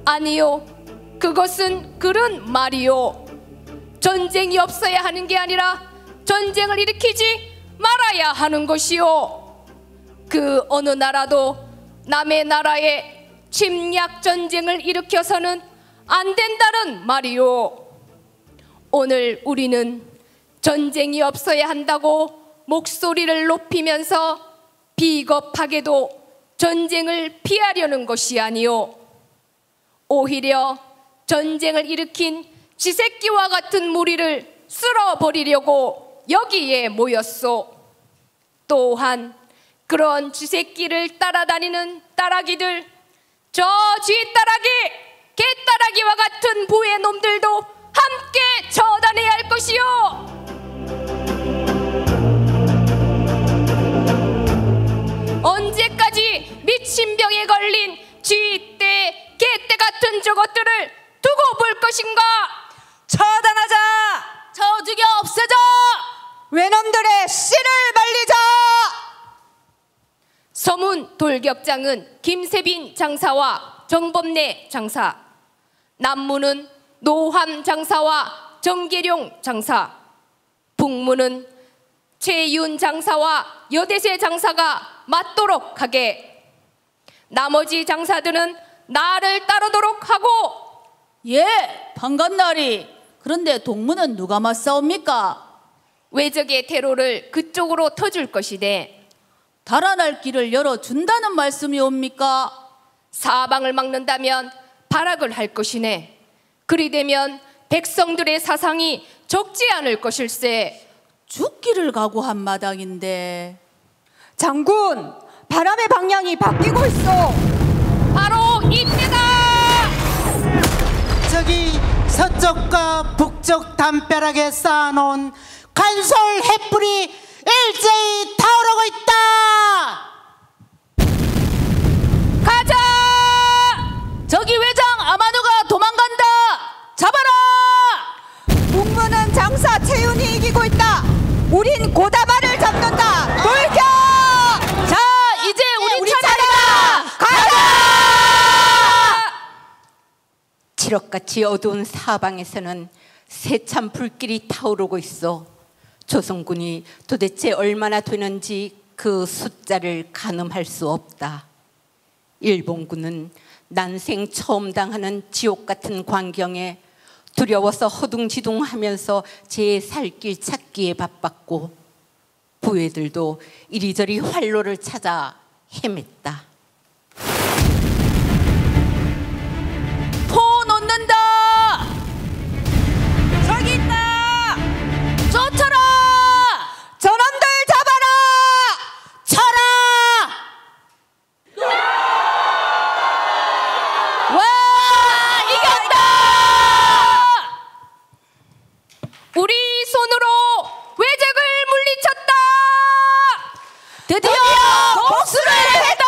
아니요, 그것은 그런 말이요. 전쟁이 없어야 하는 게 아니라 전쟁을 일으키지 말아야 하는 것이요. 그 어느 나라도 남의 나라에 침략 전쟁을 일으켜서는 안 된다는 말이요. 오늘 우리는 전쟁이 없어야 한다고 목소리를 높이면서 비겁하게도 전쟁을 피하려는 것이 아니요. 오히려 전쟁을 일으킨 쥐새끼와 같은 무리를 쓸어버리려고 여기에 모였소. 또한 그런 쥐새끼를 따라다니는 따라기들, 저 쥐따라기, 개따라기와 같은 부의 놈들도 함께 처단해야 할 것이요. 언제까지 미친 병에 걸린 쥐떼, 개떼 같은 저것들을 두고 볼 것인가? 처단하자! 저 죽여 없애자! 외놈들의 씨를 말리자! 서문 돌격장은 김세빈 장사와 정범래 장사, 남문은 노함 장사와 정계룡 장사, 북문은 최윤 장사와 여대세 장사가 맞도록 하게. 나머지 장사들은 나를 따르도록 하고. 예, 판관나리. 그런데 동문은 누가 맞사옵니까? 외적의 테러를 그쪽으로 터줄 것이네. 달아날 길을 열어준다는 말씀이옵니까? 사방을 막는다면 발악을 할 것이네. 그리 되면 백성들의 사상이 적지 않을 것일세. 죽기를 각오한 마당인데. 장군, 바람의 방향이 바뀌고 있어. 바로 이때다. 저기 서쪽과 북쪽 담벼락에 쌓아놓은 간솔 횃불이 일제히 타오르고 있다. 가자! 저기 외장 아마누가 도망간다. 잡아라! 북문은 장사 채윤이 이기고 있다. 우린 고다마를 잡는다. 돌격! 자, 이제 우리 차례다. 가자! 칠흑같이 어두운 사방에서는 세찬 불길이 타오르고 있어. 조선군이 도대체 얼마나 되는지 그 숫자를 가늠할 수 없다. 일본군은 난생 처음 당하는 지옥 같은 광경에 두려워서 허둥지둥하면서 제 살 길 찾기에 바빴고, 부애들도 이리저리 활로를 찾아 헤맸다. 포 놓는다. 저기 있다. 쫓아라. 저놈들 잡아라. 쳐라. 와, 이겼다. 우리 손으로 외적을 물리쳤다. 드디어 복수를 했다.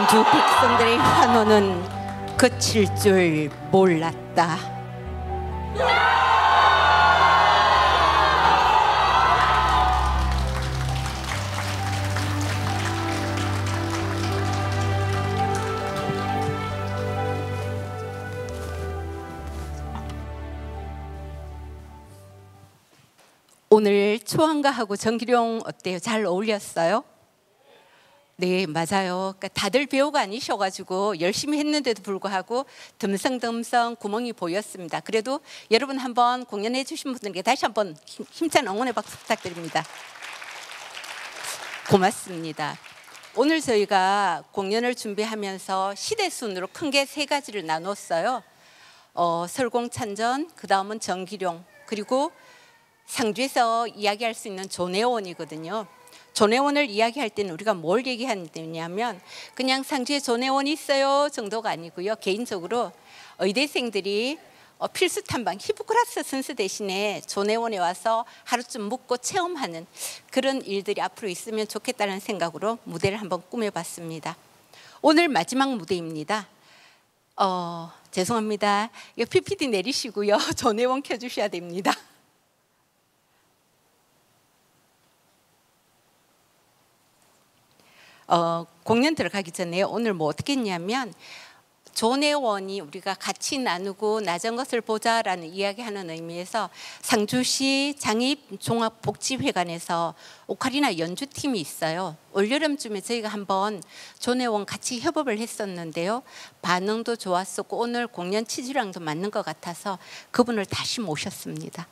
천주 백성들의 환호는 그칠 줄 몰랐다. 오늘 초안가하고 정기룡 어때요? 잘 어울렸어요? 네, 맞아요. 그러니까 다들 배우가 아니셔가지고 열심히 했는데도 불구하고 듬성듬성 구멍이 보였습니다. 그래도 여러분 한번 공연해 주신 분들께 다시 한번 힘찬 응원의 박수 부탁드립니다. 고맙습니다. 오늘 저희가 공연을 준비하면서 시대순으로 큰 게 세 가지를 나눴어요. 설공찬전, 그 다음은 정기룡, 그리고 상주에서 이야기할 수 있는 조내원이거든요. 조내원을 이야기할 때는 우리가 뭘 얘기하냐면 그냥 상주에 조내원이 있어요 정도가 아니고요. 개인적으로 의대생들이 필수 탐방 히포크라테스 선수 대신에 조내원에 와서 하루쯤 묵고 체험하는 그런 일들이 앞으로 있으면 좋겠다는 생각으로 무대를 한번 꾸며봤습니다. 오늘 마지막 무대입니다. 죄송합니다. 이거 PPT 내리시고요. 조내원 켜주셔야 됩니다. 공연 들어가기 전에 오늘 뭐 어떻게 했냐면 조내원이 우리가 같이 나누고 낮은 것을 보자라는 이야기하는 의미에서 상주시 장입종합복지회관에서 오카리나 연주팀이 있어요. 올여름쯤에 저희가 한번 조내원 같이 협업을 했었는데요. 반응도 좋았었고 오늘 공연 취지랑도 맞는 것 같아서 그분을 다시 모셨습니다.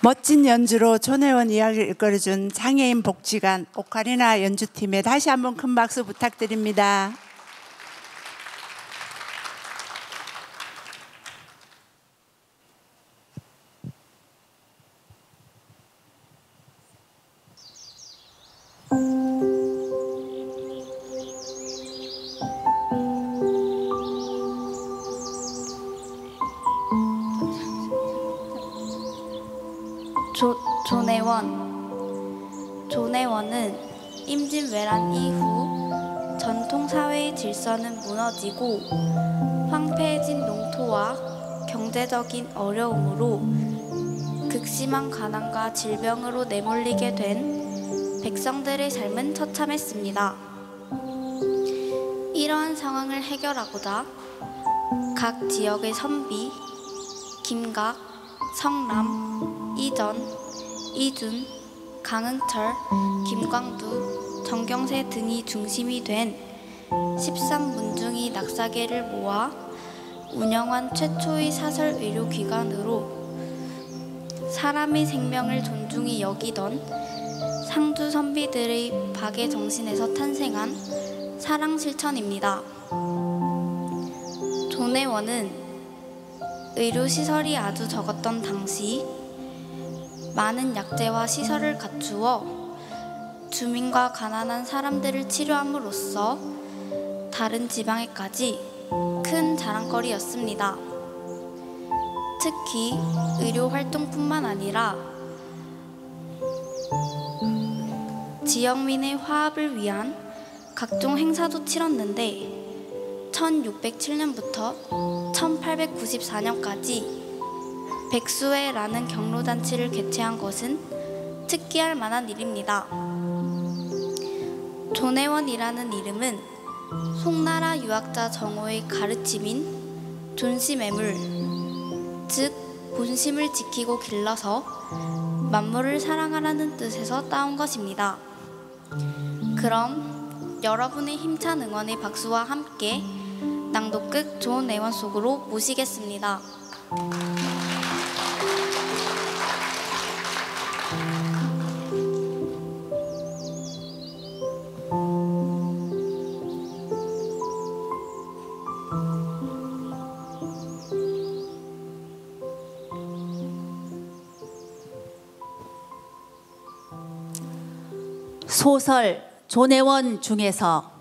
멋진 연주로 조내원 이야기를 이끌어준 장애인 복지관 오카리나 연주팀에 다시 한번 큰 박수 부탁드립니다. 조내원은 임진왜란 이후 전통 사회의 질서는 무너지고 황폐해진 농토와 경제적인 어려움으로 극심한 가난과 질병으로 내몰리게 된 백성들의 삶은 처참했습니다. 이러한 상황을 해결하고자 각 지역의 선비, 김각, 성남, 이전, 이준, 강흥철, 김광두, 정경세 등이 중심이 된 13문중이 낙사계를 모아 운영한 최초의 사설 의료기관으로 사람의 생명을 존중히 여기던 상주 선비들의 박애 정신에서 탄생한 사랑 실천입니다. 조내원은 의료시설이 아주 적었던 당시 많은 약재와 시설을 갖추어 주민과 가난한 사람들을 치료함으로써 다른 지방에까지 큰 자랑거리였습니다. 특히 의료활동뿐만 아니라 지역민의 화합을 위한 각종 행사도 치렀는데 1607년부터 1894년까지 백수회라는 경로잔치를 개최한 것은 특기할 만한 일입니다. 조내원이라는 이름은 송나라 유학자 정호의 가르침인 존심애물, 즉 본심을 지키고 길러서 만물을 사랑하라는 뜻에서 따온 것입니다. 그럼 여러분의 힘찬 응원의 박수와 함께 낭독극 조내원 속으로 모시겠습니다. 소설 조내원 중에서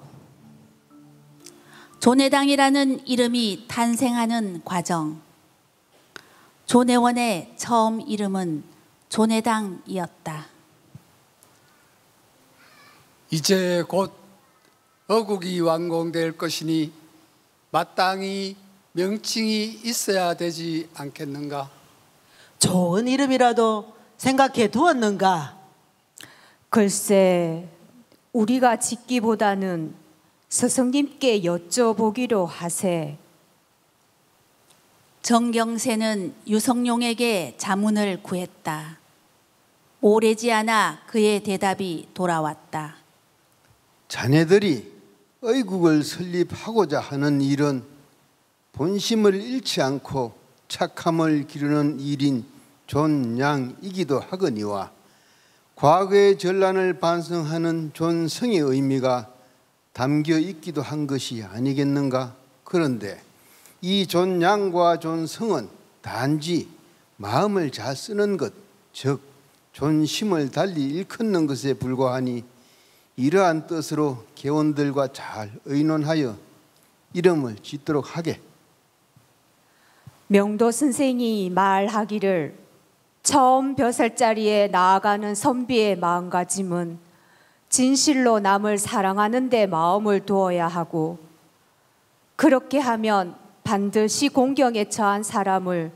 조내당이라는 이름이 탄생하는 과정, 조내원의 처음 이름은 조내당이었다. 이제 곧 어국이 완공될 것이니 마땅히 명칭이 있어야 되지 않겠는가? 좋은 이름이라도 생각해 두었는가? 글쎄, 우리가 짓기보다는 스승님께 여쭤보기로 하세. 정경세는 유성룡에게 자문을 구했다. 오래지 않아 그의 대답이 돌아왔다. 자네들이 의국을 설립하고자 하는 일은 본심을 잃지 않고 착함을 기르는 일인 존양이기도 하거니와 과거의 전란을 반성하는 존성의 의미가 담겨 있기도 한 것이 아니겠는가? 그런데 이 존양과 존성은 단지 마음을 잘 쓰는 것, 즉 존심을 달리 일컫는 것에 불과하니 이러한 뜻으로 개원들과 잘 의논하여 이름을 짓도록 하게. 명도 선생이 말하기를 처음 벼슬자리에 나아가는 선비의 마음가짐은 진실로 남을 사랑하는 데 마음을 두어야 하고 그렇게 하면 반드시 공경에 처한 사람을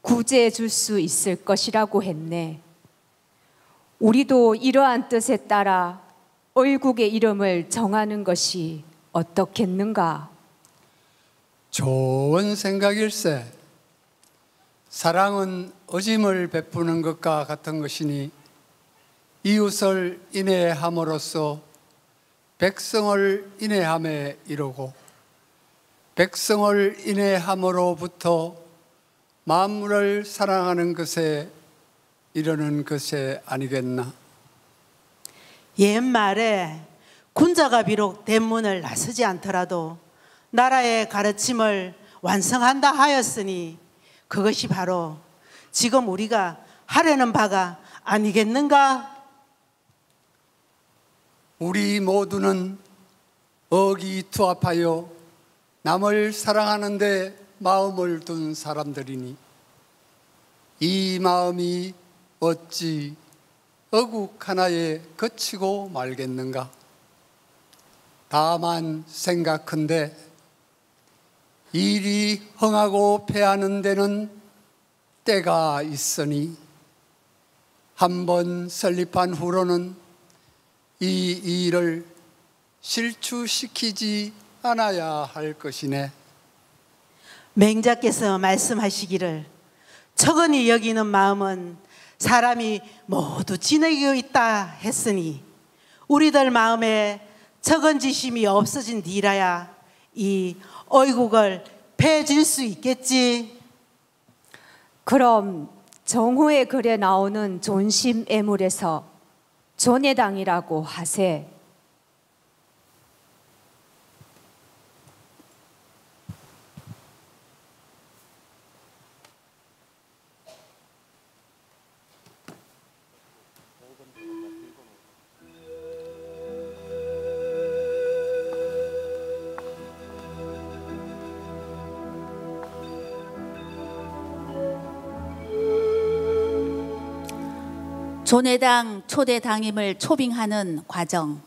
구제해 줄 수 있을 것이라고 했네. 우리도 이러한 뜻에 따라 의국의 이름을 정하는 것이 어떻겠는가? 좋은 생각일세. 사랑은 어짐을 베푸는 것과 같은 것이니 이웃을 인애함으로써 백성을 인애함에 이르고 백성을 인애함으로부터 만물을 사랑하는 것에 이러는 것이 아니겠나? 옛말에 군자가 비록 대문을 나서지 않더라도 나라의 가르침을 완성한다 하였으니 그것이 바로 지금 우리가 하려는 바가 아니겠는가? 우리 모두는 의기투합하여 남을 사랑하는 데 마음을 둔 사람들이니 이 마음이 어찌 어국 하나에 그치고 말겠는가? 다만 생각한데 일이 흥하고 패하는 데는 때가 있으니 한번 설립한 후로는 이 일을 실추시키지 않아야 할 것이네. 맹자께서 말씀하시기를 척은이 여기는 마음은 사람이 모두 지니고 있다 했으니 우리들 마음에 척은지심이 없어진 뒤라야 이 어이국을 패질 수 있겠지. 그럼 정호의 글에 나오는 존심애물에서 존해당이라고 하세. 존해당 초대 당임을 초빙하는 과정.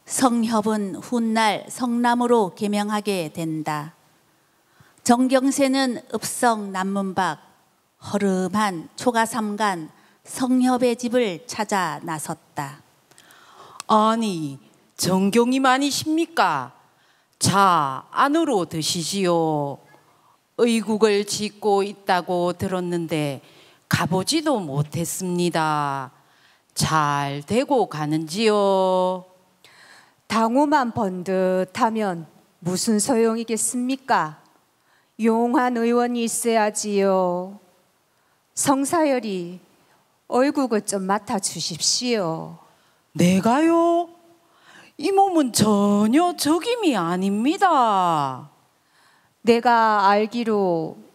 성협은 훗날 성남으로 개명하게 된다. 정경세는 읍성 남문 밖 허름한 초가삼간 성협의 집을 찾아 나섰다. 아니, 정경님 아니십니까? 자, 안으로 드시지요. 의국을 짓고 있다고 들었는데 가보지도 못했습니다. 잘 되고 가는지요? 당호만 번듯하면 무슨 소용이겠습니까? 용한 의원이 있어야지요. 성사열이 의국을 좀 맡아주십시오. 내가요? 이 몸은 전혀 적임이 아닙니다. 내가 알기로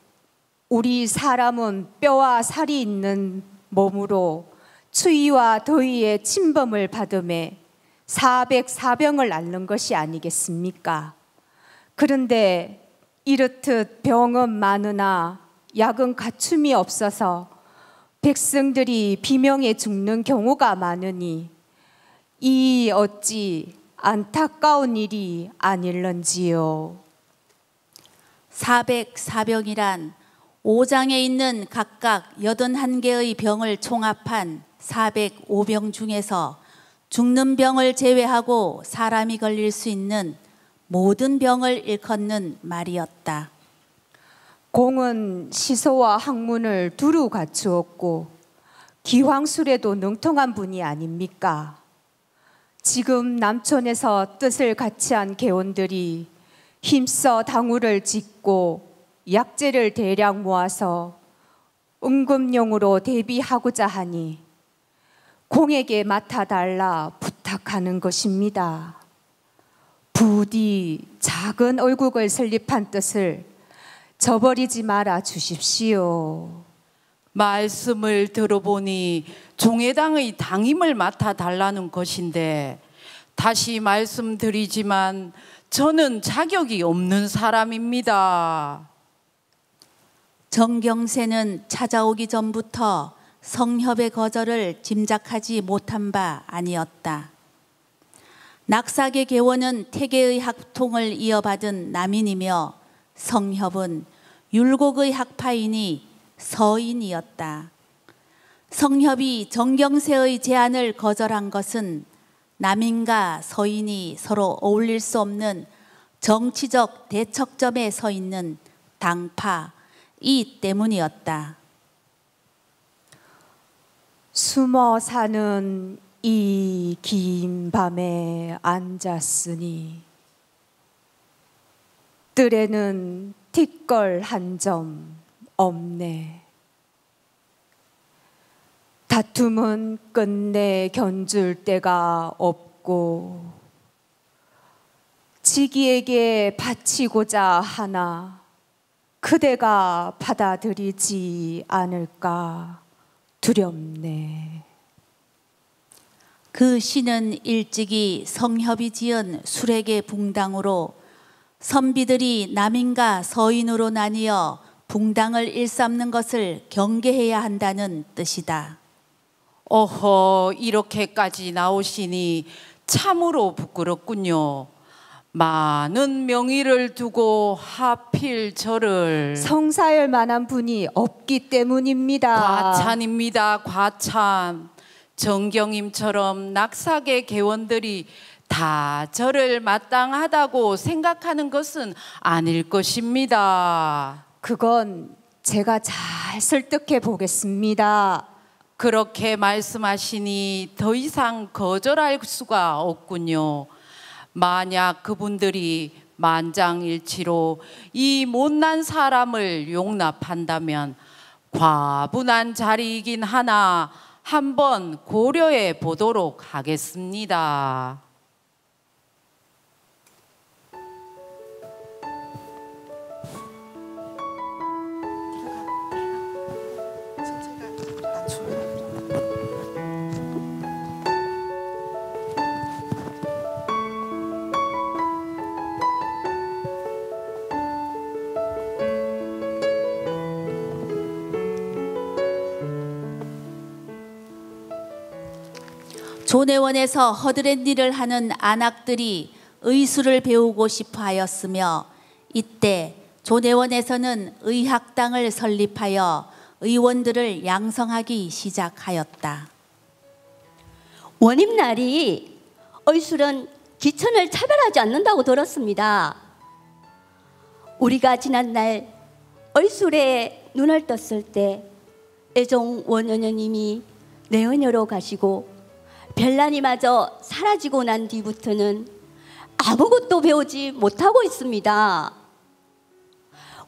우리 사람은 뼈와 살이 있는 몸으로 추위와 더위에 침범을 받음에 404병을 앓는 것이 아니겠습니까? 그런데 이렇듯 병은 많으나 약은 갖춤이 없어서 백성들이 비명에 죽는 경우가 많으니 이 어찌 안타까운 일이 아닐런지요. 404병이란 5장에 있는 각각 81개의 병을 총합한 405병 중에서 죽는 병을 제외하고 사람이 걸릴 수 있는 모든 병을 일컫는 말이었다. 공은 시소와 학문을 두루 갖추었고 기황술에도 능통한 분이 아닙니까? 지금 남촌에서 뜻을 같이 한 개원들이 힘써 당우를 짓고 약재를 대량 모아서 응급용으로 대비하고자 하니 공에게 맡아달라 부탁하는 것입니다. 부디 작은 의국을 설립한 뜻을 저버리지 말아 주십시오. 말씀을 들어보니 종해당의 당임을 맡아달라는 것인데 다시 말씀드리지만 저는 자격이 없는 사람입니다. 정경세는 찾아오기 전부터 성협의 거절을 짐작하지 못한 바 아니었다. 낙사계 계원은 태계의 학통을 이어받은 남인이며 성협은 율곡의 학파이니 서인이었다. 성협이 정경세의 제안을 거절한 것은 남인과 서인이 서로 어울릴 수 없는 정치적 대척점에 서 있는 당파 이 때문이었다. 숨어 사는 이 긴 밤에 앉았으니 뜰에는 티끌 한 점 없네. 다툼은 끝내 견줄 데가 없고 지기에게 바치고자 하나 그대가 받아들이지 않을까 두렵네. 그 시는 일찍이 성협이 지은 수레계 붕당으로 선비들이 남인과 서인으로 나뉘어 붕당을 일삼는 것을 경계해야 한다는 뜻이다. 어허, 이렇게까지 나오시니 참으로 부끄럽군요. 많은 명의를 두고 하필 저를. 성사할 만한 분이 없기 때문입니다. 과찬입니다. 과찬. 정경임처럼 낙사계 개원들이 다 저를 마땅하다고 생각하는 것은 아닐 것입니다. 그건 제가 잘 설득해 보겠습니다. 그렇게 말씀하시니 더 이상 거절할 수가 없군요. 만약 그분들이 만장일치로 이 못난 사람을 용납한다면 과분한 자리이긴 하나 한번 고려해 보도록 하겠습니다. 조내원에서 허드렛 일을 하는 안악들이 의술을 배우고 싶어 하였으며 이때 조내원에서는 의학당을 설립하여 의원들을 양성하기 시작하였다. 원임날이 의술은 기천을 차별하지 않는다고 들었습니다. 우리가 지난날 의술에 눈을 떴을 때 애종 원효녀님이 내은여로 가시고 별난이마저 사라지고 난 뒤부터는 아무것도 배우지 못하고 있습니다.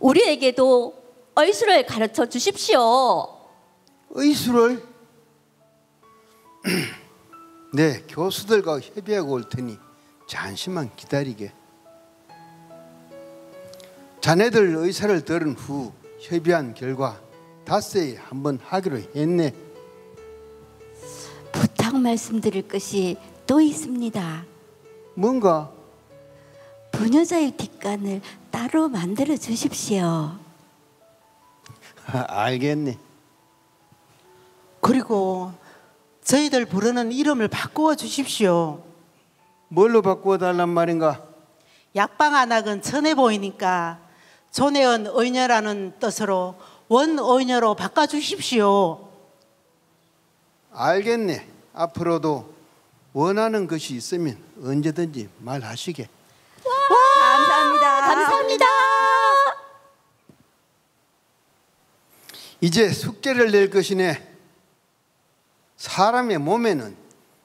우리에게도 의술을 가르쳐 주십시오. 의술을? 네, 교수들과 협의하고 올 테니 잠시만 기다리게. 자네들 의사를 들은 후 협의한 결과 닷새에 한번 하기로 했네. 부탁 말씀드릴 것이 또 있습니다. 뭔가? 부녀자의 뒷간을 따로 만들어 주십시오. 알겠네. 그리고 저희들 부르는 이름을 바꾸어 주십시오. 뭘로 바꾸어 달란 말인가? 약방안악은 천해 보이니까 조내원 의녀라는 뜻으로 원의녀로 바꿔주십시오. 알겠네. 앞으로도 원하는 것이 있으면 언제든지 말하시게. 감사합니다. 감사합니다. 이제 숙제를 낼 것이네. 사람의 몸에는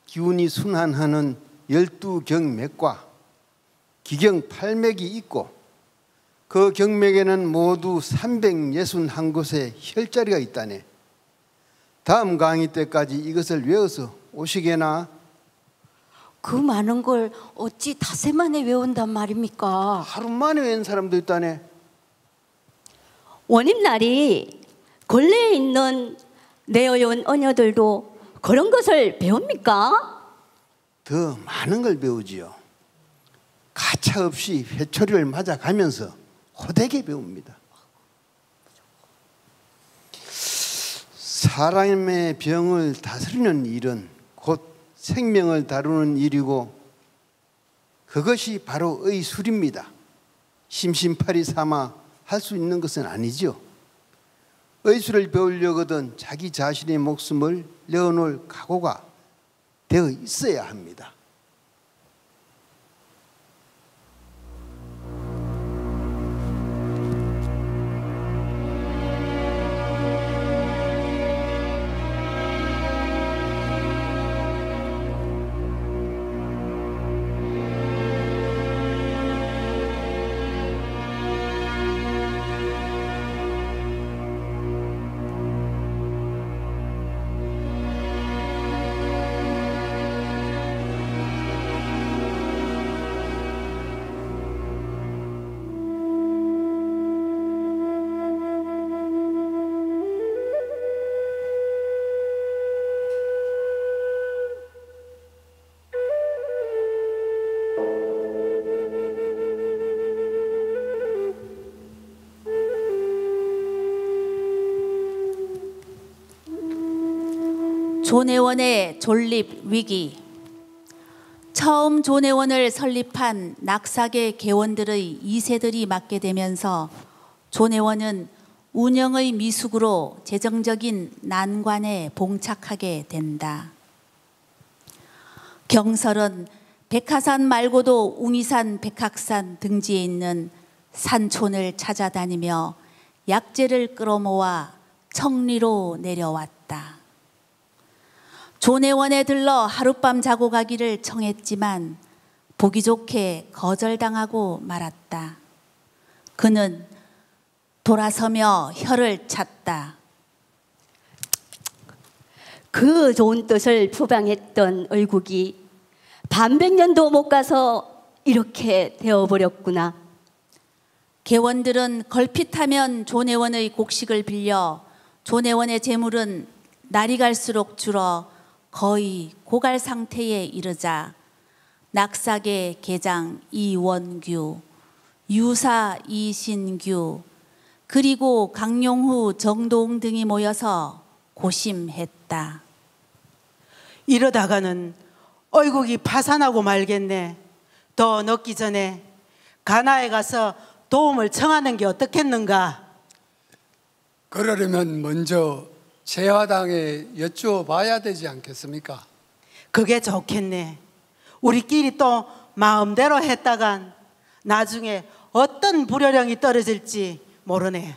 기운이 순환하는 12경맥과 기경팔맥이 있고 그 경맥에는 모두 361곳의 혈자리가 있다네. 다음 강의 때까지 이것을 외워서 오시게나. 그 많은 걸 어찌 닷새 만에 외운단 말입니까? 하루 만에 외운 사람도 있다네. 원임날이 근래에 있는 내어온 어녀들도 그런 것을 배웁니까? 더 많은 걸 배우지요. 가차없이 회초리를 맞아가면서 호되게 배웁니다. 사람의 병을 다스리는 일은 곧 생명을 다루는 일이고 그것이 바로 의술입니다. 심심팔이 삼아 할 수 있는 것은 아니죠. 의술을 배우려거든 자기 자신의 목숨을 내어놓을 각오가 되어 있어야 합니다. 존혜원의 존립 위기. 처음 존혜원을 설립한 낙사계 계원들의 2세들이 맡게 되면서 존혜원은 운영의 미숙으로 재정적인 난관에 봉착하게 된다. 경설은 백화산 말고도 웅이산, 백학산 등지에 있는 산촌을 찾아다니며 약재를 끌어모아 청리로 내려왔다. 존혜원에 들러 하룻밤 자고 가기를 청했지만 보기 좋게 거절당하고 말았다. 그는 돌아서며 혀를 찼다. 그 좋은 뜻을 표방했던 의국이 반백년도 못 가서 이렇게 되어버렸구나. 계원들은 걸핏하면 존혜원의 곡식을 빌려 존혜원의 재물은 날이 갈수록 줄어 거의 고갈 상태에 이르자 낙사계 계장 이원규, 유사 이신규, 그리고 강용후, 정도웅 등이 모여서 고심했다. 이러다가는 의국이 파산하고 말겠네. 더 늦기 전에 가나에 가서 도움을 청하는 게 어떻겠는가? 그러려면 먼저 재화당에 여쭈어 봐야 되지 않겠습니까? 그게 좋겠네. 우리끼리 또 마음대로 했다간 나중에 어떤 불효령이 떨어질지 모르네.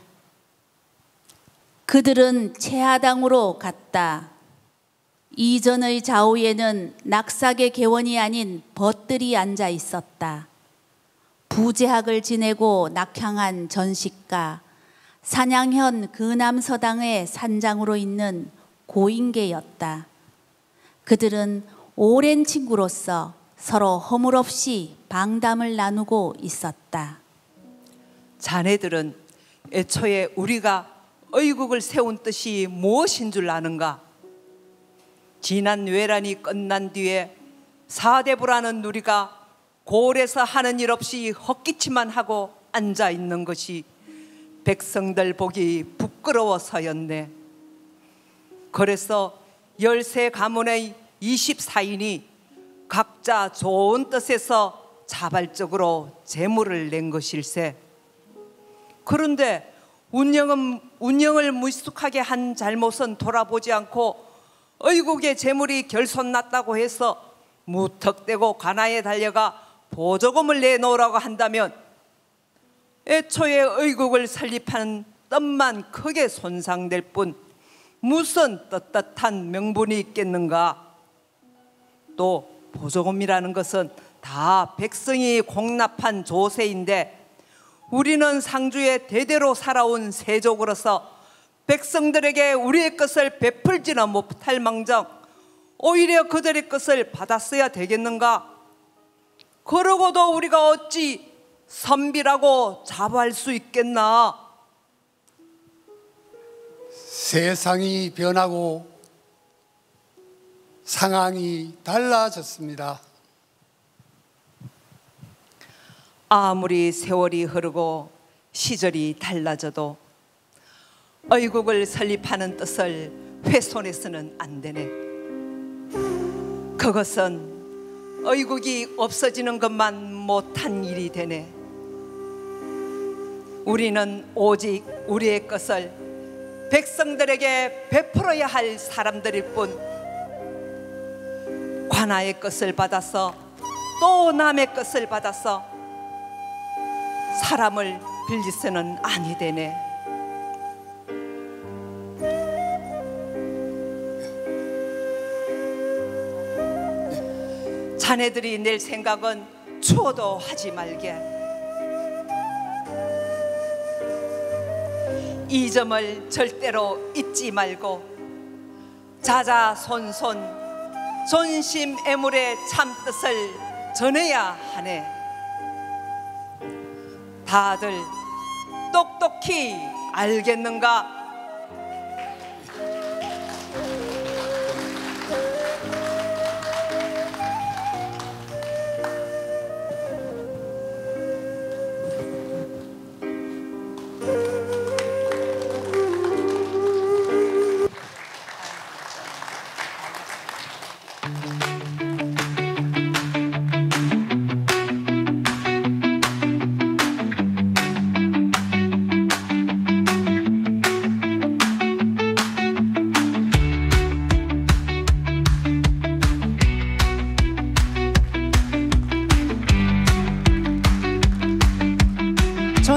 그들은 채하당으로 갔다. 이전의 좌우에는 낙사계 계원이 아닌 벗들이 앉아 있었다. 부제학을 지내고 낙향한 전식가, 산양현 근암서당의 산장으로 있는 고인계였다. 그들은 오랜 친구로서 서로 허물없이 방담을 나누고 있었다. 자네들은 애초에 우리가 의국을 세운 뜻이 무엇인 줄 아는가? 지난 외란이 끝난 뒤에 사대부라는 누리가 고을에서 하는 일 없이 헛기치만 하고 앉아 있는 것이 백성들 보기 부끄러워서였네. 그래서 13 가문의 24인이 각자 좋은 뜻에서 자발적으로 재물을 낸 것일세. 그런데 운영을 무식하게 한 잘못은 돌아보지 않고 의국의 재물이 결손났다고 해서 무턱대고 관아에 달려가 보조금을 내놓으라고 한다면 애초에 의국을 설립하는 뜻만 크게 손상될 뿐 무슨 떳떳한 명분이 있겠는가? 또 보조금이라는 것은 다 백성이 공납한 조세인데 우리는 상주에 대대로 살아온 세족으로서 백성들에게 우리의 것을 베풀지는 못할 망정 오히려 그들의 것을 받았어야 되겠는가? 그러고도 우리가 어찌 선비라고 자부할 수 있겠나? 세상이 변하고 상황이 달라졌습니다. 아무리 세월이 흐르고 시절이 달라져도 의국을 설립하는 뜻을 훼손해서는 안 되네. 그것은 의국이 없어지는 것만 못한 일이 되네. 우리는 오직 우리의 것을 백성들에게 베풀어야 할 사람들일 뿐 관아의 것을 받아서 또 남의 것을 받아서 사람을 빌리서는 아니 되네. 자네들이 낼 생각은 추호도 하지 말게. 이 점을 절대로 잊지 말고 자자손손 존심애물의 참뜻을 전해야 하네. 다들 똑똑히 알겠는가?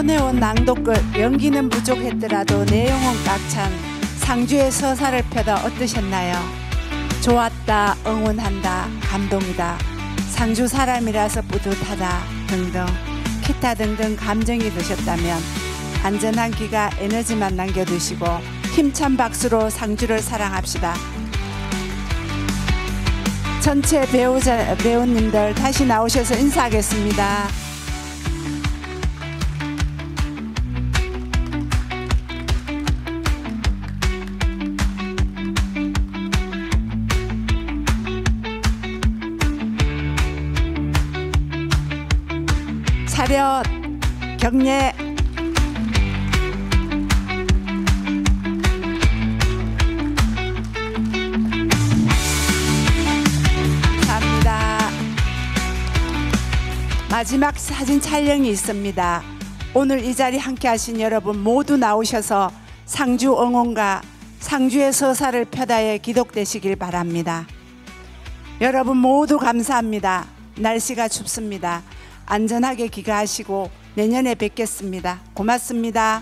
조내원 낭독극 연기는 부족했더라도 내용은 꽉 찬 상주의 서사를 펴다 어떠셨나요? 좋았다, 응원한다, 감동이다, 상주 사람이라서 뿌듯하다 등등 기타 등등 감정이 드셨다면 안전한 귀가 에너지만 남겨두시고 힘찬 박수로 상주를 사랑합시다. 전체 배우님들 다시 나오셔서 인사하겠습니다. 차렷, 경례. 감사합니다. 마지막 사진 촬영이 있습니다. 오늘 이 자리 함께 하신 여러분 모두 나오셔서 상주 응원과 상주의 서사를 펴다에 기독되시길 바랍니다. 여러분 모두 감사합니다. 날씨가 춥습니다. 안전하게 귀가하시고 내년에 뵙겠습니다. 고맙습니다.